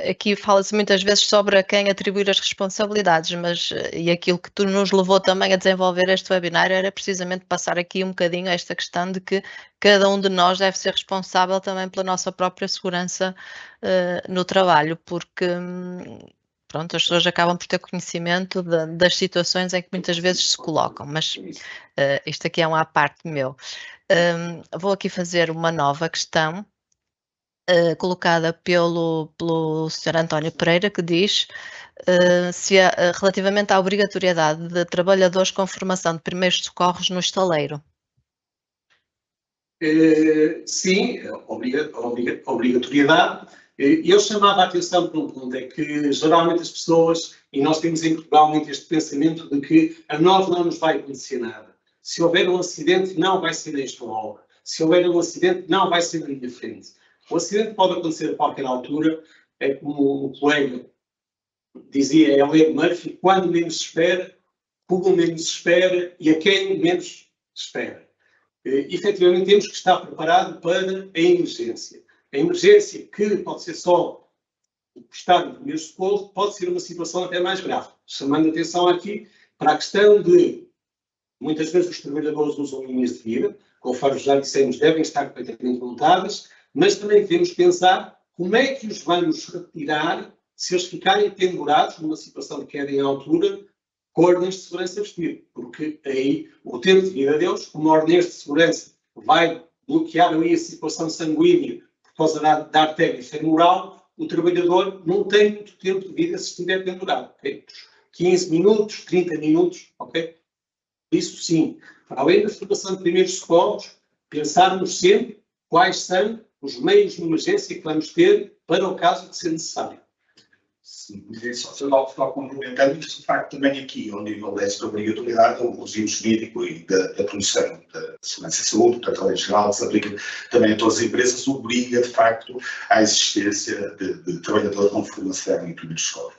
Speaker 7: aqui fala-se muitas vezes sobre a quem atribuir as responsabilidades, mas e aquilo que tu nos levou também a desenvolver este webinário era precisamente passar aqui um bocadinho esta questão de que cada um de nós deve ser responsável também pela nossa própria segurança no trabalho, porque pronto, as pessoas acabam por ter conhecimento das situações em que muitas vezes se colocam, mas isto aqui é uma parte meu. Vou aqui fazer uma nova questão, colocada pelo Sr. António Pereira, que diz relativamente à obrigatoriedade de trabalhadores com formação de primeiros socorros no estaleiro.
Speaker 8: Sim, obrigatoriedade Eu chamava a atenção para um ponto, é que geralmente as pessoas, e nós temos em Portugal muito este pensamento de que a nós não nos vai acontecer nada. Se houver um acidente, não vai ser nesta obra. Se houver um acidente, não vai ser na minha frente. O acidente pode acontecer a qualquer altura, é como o colega dizia, é a lei de Murphy, quando menos se espera, como menos se espera e a quem menos se espera. Efetivamente temos que estar preparados para a emergência. A emergência, que pode ser só o prestar de primeiro socorro, pode ser uma situação até mais grave. Chamando atenção aqui para a questão de, muitas vezes os trabalhadores usam linhas de vida, conforme já dissemos, devem estar completamente montadas, mas também devemos pensar como é que os vamos retirar se eles ficarem pendurados numa situação de queda em altura com ordens de segurança vestido, porque aí o tempo de vida deles, como ordens de segurança vai bloquear ali a circulação sanguínea por causa da artéria femoral, o trabalhador não tem muito tempo de vida se estiver pendurado, ok? 15 minutos, 30 minutos, ok? Isso sim, para além da formação de primeiros socorros, pensarmos sempre quais são os meios de emergência que vamos ter para o caso de ser necessário.
Speaker 9: Só complementando isso, de facto, também aqui, ao nível desta obrigatoriedade, o regime jurídico e da Comissão da Segurança e Saúde, portanto, a lei geral, se aplica também a todas as empresas, obriga, de facto, à existência de trabalhadores com formação em primeiros socorros.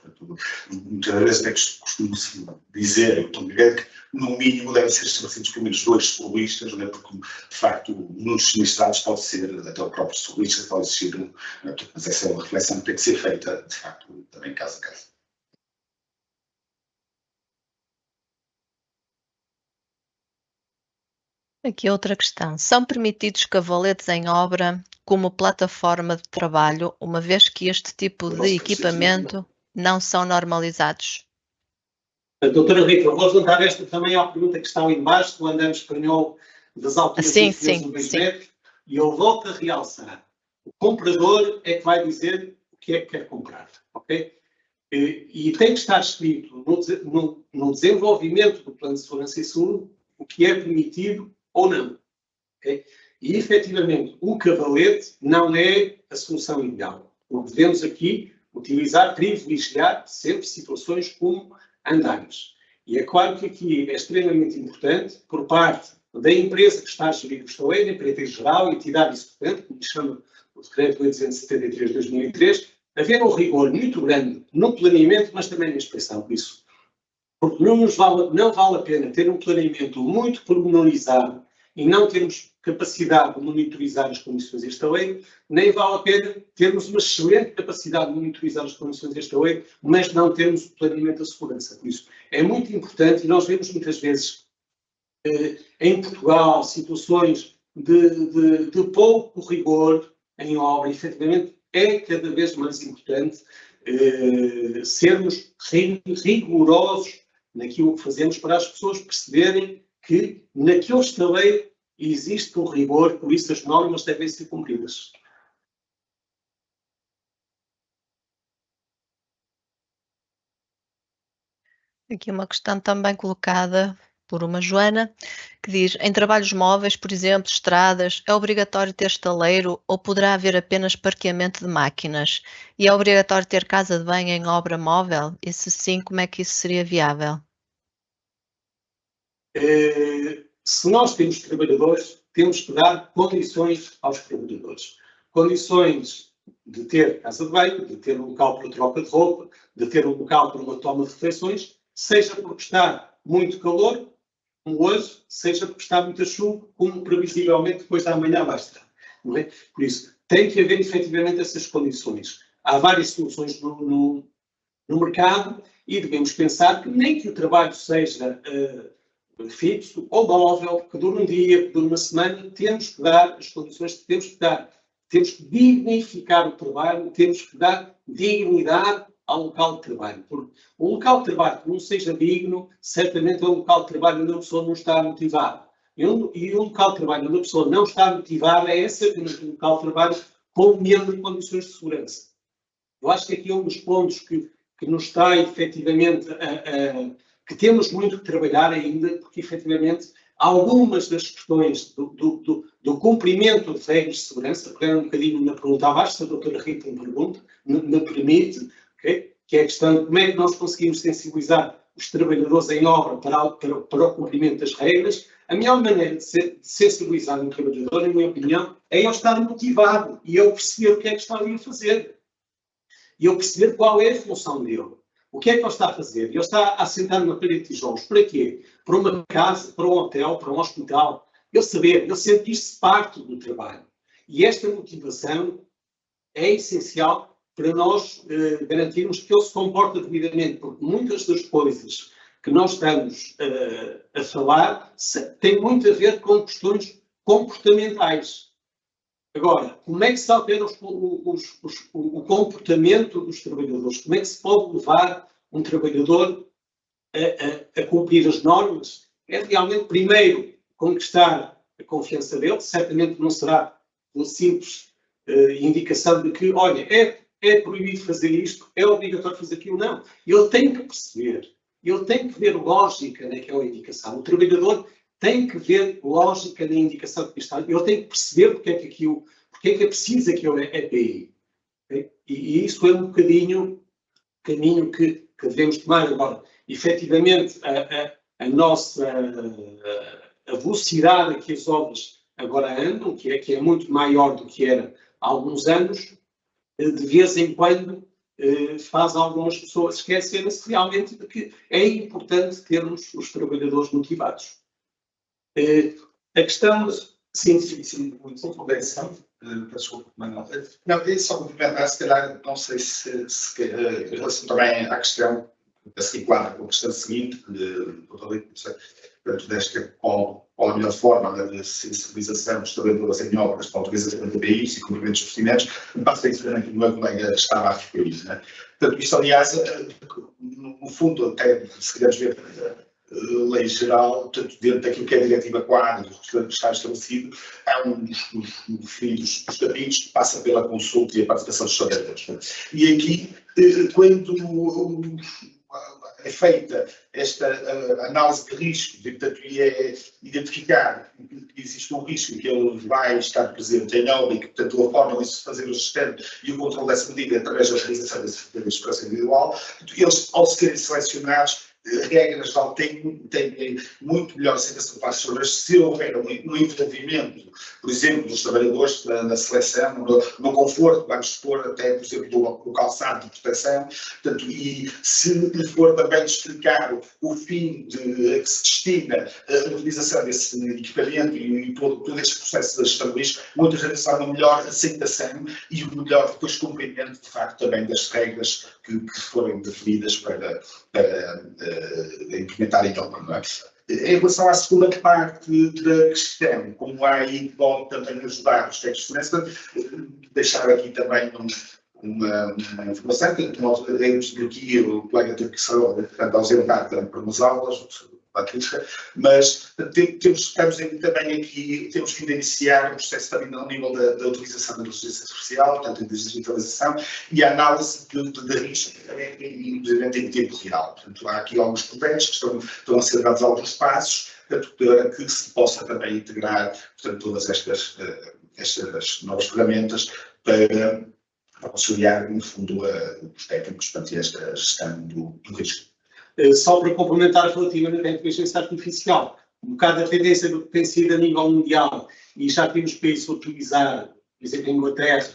Speaker 9: Muitas vezes até costumo-se dizer, eu estou a dizer que, no mínimo, devem ser estabelecidos pelo menos 2 socorristas, né, porque, de facto, um dos sinistrados pode ser até o próprio socorrista, pode existir um, né, mas essa é uma reflexão que tem que ser feita, de facto, também caso a caso.
Speaker 7: Aqui outra questão. São permitidos cavaletes em obra como plataforma de trabalho, uma vez que este tipo de equipamento não são normalizados?
Speaker 8: Doutora Rita, vou juntar esta também à pergunta que está ali embaixo, do André espanhol das alturas
Speaker 7: sim,
Speaker 8: do 2 metros, e eu volto a realçar. O comprador é que vai dizer o que é que quer comprar, ok? E tem que estar escrito no desenvolvimento do Plano de Segurança e Saúde o que é permitido ou não, ok? E, efetivamente, o cavalete não é a solução ideal. Devemos aqui utilizar, privilegiar sempre situações como andaimes. E é claro que aqui é extremamente importante, por parte da empresa que está a gerir o estaleiro, a empresa geral, entidade executante, como chama o Decreto 873 de 2003, haver um rigor muito grande no planeamento, mas também na inspeção. Por isso, porque não vale a pena ter um planeamento muito pormenorizado e não termos capacidade de monitorizar as condições deste estaleiro, nem vale a pena termos uma excelente capacidade de monitorizar as condições deste estaleiro, mas não termos o planeamento da segurança. Por isso, é muito importante, e nós vemos muitas vezes em Portugal situações de pouco rigor em obra. Efetivamente, é cada vez mais importante sermos rigorosos naquilo que fazemos para as pessoas perceberem que naquele estaleiro existe um rigor, por isso as normas devem ser cumpridas.
Speaker 7: Aqui uma questão também colocada por uma Joana, que diz, em trabalhos móveis, por exemplo, estradas, é obrigatório ter estaleiro ou poderá haver apenas parqueamento de máquinas? E é obrigatório ter casa de banho em obra móvel? E se sim, como é que isso seria viável?
Speaker 8: Se nós temos trabalhadores, temos que dar condições aos trabalhadores. Condições de ter casa de banho, de ter um local para troca de roupa, de ter um local para uma toma de refeições, seja porque está muito calor, como hoje, seja porque está muita chuva, como previsivelmente depois da manhã vai estar. Não é? Por isso, tem que haver efetivamente essas condições. Há várias soluções no mercado e devemos pensar que nem que o trabalho seja fixo ou móvel, que dure um dia, que dure uma semana, temos que dar as condições que temos que dar. Temos que dignificar o trabalho, temos que dar dignidade ao local de trabalho. Porque um local de trabalho que não seja digno, certamente é um local de trabalho onde a pessoa não está motivada. E um local de trabalho onde a pessoa não está motivada é certamente um local de trabalho com menos condições de segurança. Eu acho que aqui é um dos pontos que nos está efetivamente que temos muito que trabalhar ainda, porque efetivamente algumas das questões do cumprimento de regras de segurança, pegando um bocadinho na pergunta abaixo, se a doutora Rita me permite, okay? Que é a questão de como é que nós conseguimos sensibilizar os trabalhadores em obra para o cumprimento das regras. A melhor maneira de sensibilizar um trabalhador, na minha opinião, é ele estar motivado e ele perceber o que é que está ali a fazer. E ele perceber qual é a função dele. O que é que ele está a fazer? Ele está a sentar numa parede de tijolos. Para quê? Para uma casa, para um hotel, para um hospital. Ele saber, ele sentir-se parte do trabalho. E esta motivação é essencial para nós garantirmos que ele se comporta devidamente, porque muitas das coisas que nós estamos a falar têm muito a ver com questões comportamentais. Agora, como é que se altera o comportamento dos trabalhadores? Como é que se pode levar um trabalhador a cumprir as normas? É realmente, primeiro, conquistar a confiança dele. Certamente não será uma simples indicação de que, olha, é proibido fazer isto, é obrigatório fazer aquilo. Não. Ele tem que perceber. Ele tem que ver lógica naquela indicação. O trabalhador tem que ver lógica na indicação que está. Ele tem que perceber porque é que é preciso aquilo EPI. Okay? E isso é um bocadinho o caminho que devemos tomar. Agora, efetivamente, a nossa a velocidade a que as obras agora andam, que é muito maior do que era há alguns anos, de vez em quando faz algumas pessoas esquecerem-se realmente de que é importante termos os trabalhadores motivados. A questão...
Speaker 9: Sim, muito conversa. Desculpa, Manuel. Não, é só complementar, se calhar, não sei se em relação também à questão, assim, claro, com a questão seguinte, portanto, desta qual a melhor forma de sensibilização dos trabalhadores em obras para a utilização de EPIs e cumprimento dos procedimentos, basta isso também que o meu colega estava a referir. Né? Portanto, isto, aliás, no fundo, até se quisermos ver lei geral, portanto, dentro daquilo que é a diretiva quadro que está estabelecido, há um dos referidos dos capítulos que passa pela consulta e a participação dos trabalhadores. E aqui, quando é feita esta análise de risco, portanto, e é identificar que existe um risco que ele vai estar presente em obra e que, portanto, a forma de se fazer o sistema e o controle dessa medida através da realização da experiência individual, eles, ao serem selecionados, regra geral tem muito melhor aceitação para as pessoas se houver um envolvimento, por exemplo, dos trabalhadores na seleção, no conforto, vamos supor até, por exemplo, do calçado de proteção, portanto, e se for também explicar o fim a que se destina a utilização desse equipamento e todo este processo de gestão de risco, muitas vezes há uma melhor aceitação e um melhor depois cumprimento, de facto, também das regras que forem definidas para implementar em obra, não é? Em relação à segunda parte da questão, como há aí que pode também ajudar os técnicos de segurança, deixar aqui também uma informação que nós temos aqui, o colega teve que sair, portanto, ausentar para umas aulas, mas estamos também aqui, temos que iniciar um processo também ao nível da utilização da inteligência artificial, portanto, da digitalização e a análise de risco também em tempo real. Portanto, há aqui alguns projetos que estão a ser dados alguns passos, portanto, para que se possa também integrar, portanto, todas estas novas ferramentas para auxiliar, no fundo, os técnicos, portanto, esta gestão do risco.
Speaker 8: Só para complementar relativamente à inteligência artificial, um bocado a tendência do que tem sido a nível mundial, e já temos países a utilizar, por exemplo, em Inglaterra,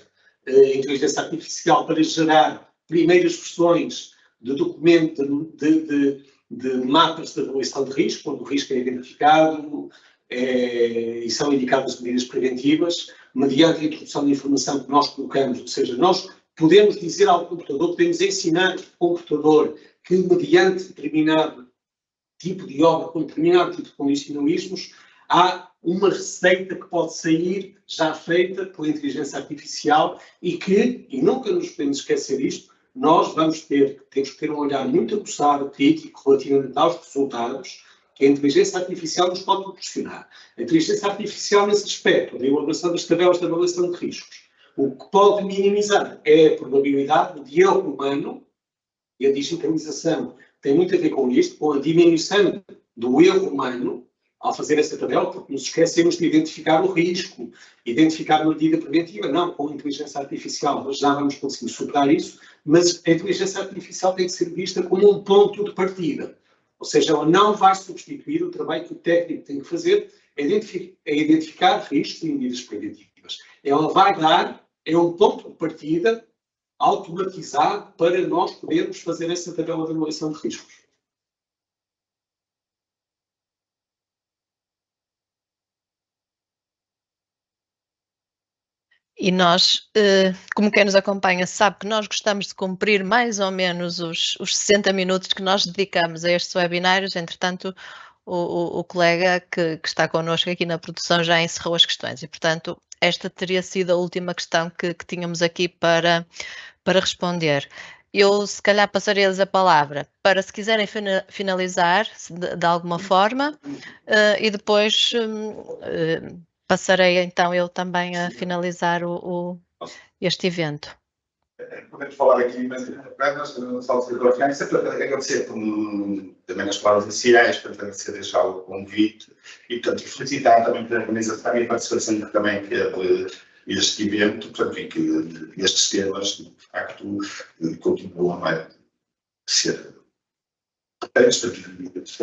Speaker 8: a inteligência artificial para gerar primeiras versões de documento de mapas de avaliação de risco, onde o risco é identificado e são indicadas medidas preventivas, mediante a introdução de informação que nós colocamos, ou seja, nós podemos dizer ao computador, podemos ensinar ao computador que, mediante determinado tipo de obra, com determinado tipo de condicionalismos, há uma receita que pode sair já feita pela inteligência artificial e nunca nos podemos esquecer isto, nós temos que ter um olhar muito aguçado, crítico, relativamente aos resultados que a inteligência artificial nos pode proporcionar. A inteligência artificial, nesse aspecto, da elaboração das tabelas de avaliação de riscos, o que pode minimizar é a probabilidade de erro humano. E a digitalização tem muito a ver com isto, com a diminuição do erro humano, ao fazer essa tabela, porque nos esquecemos de identificar o risco, identificar uma medida preventiva. Não, com a inteligência artificial nós já vamos conseguir superar isso, mas a inteligência artificial tem que ser vista como um ponto de partida. Ou seja, ela não vai substituir o trabalho que o técnico tem que fazer, é identificar riscos e medidas preventivas. Ela vai dar, é um ponto de partida automatizado para nós podermos fazer essa tabela de avaliação de riscos.
Speaker 7: E nós, como quem nos acompanha sabe que nós gostamos de cumprir mais ou menos os 60 minutos que nós dedicamos a estes webinários, entretanto o colega que está connosco aqui na produção já encerrou as questões e, portanto, esta teria sido a última questão que tínhamos aqui para responder. Eu, se calhar, passaria-lhes a palavra para, se quiserem finalizar de alguma forma, e depois passarei, então, eu também a finalizar este evento.
Speaker 9: Podemos falar aqui, mas nós no Salto de Correia sempre agradecer também as palavras iniciais, para agradecer deixar o convite e, portanto, felicitar também pela organização e a participação também este evento, portanto, que estes temas, de facto, continuam a ser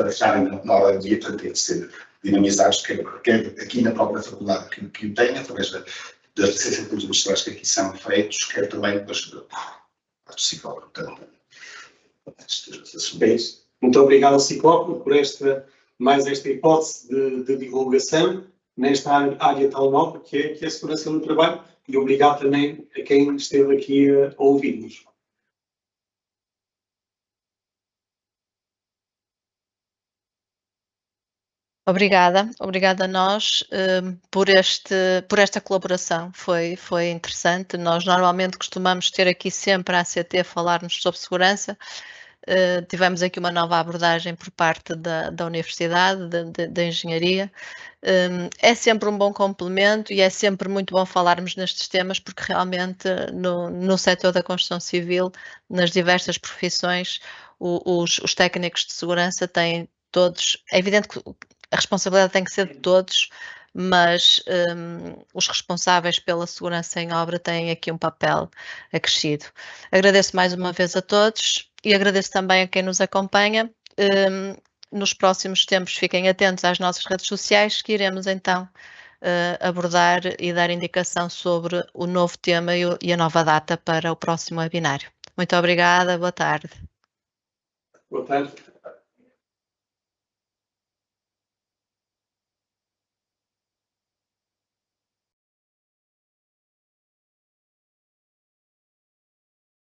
Speaker 9: estarem na hora do dia, portanto, têm de ser dinamizados, quer aqui na própria faculdade que tem, através das licenciaturas magistradas que aqui são feitos, quer também depois do Cicop. Portanto,
Speaker 8: muito obrigado ao Cicop por esta hipótese de divulgação nesta área tão nova que é a segurança no trabalho, e obrigado também a quem esteve aqui a ouvir-nos.
Speaker 7: Obrigada a nós por esta colaboração, foi interessante. Nós normalmente costumamos ter aqui sempre a ACT a falar-nos sobre segurança. Tivemos aqui uma nova abordagem por parte da Universidade, da Engenharia. É sempre um bom complemento e é sempre muito bom falarmos nestes temas, porque realmente no setor da construção civil, nas diversas profissões, os técnicos de segurança têm todos, é evidente que a responsabilidade tem que ser de todos, mas os responsáveis pela segurança em obra têm aqui um papel acrescido. Agradeço mais uma vez a todos e agradeço também a quem nos acompanha. Nos próximos tempos fiquem atentos às nossas redes sociais, que iremos então abordar e dar indicação sobre o novo tema e a nova data para o próximo webinário. Muito obrigada, boa tarde.
Speaker 8: Boa tarde.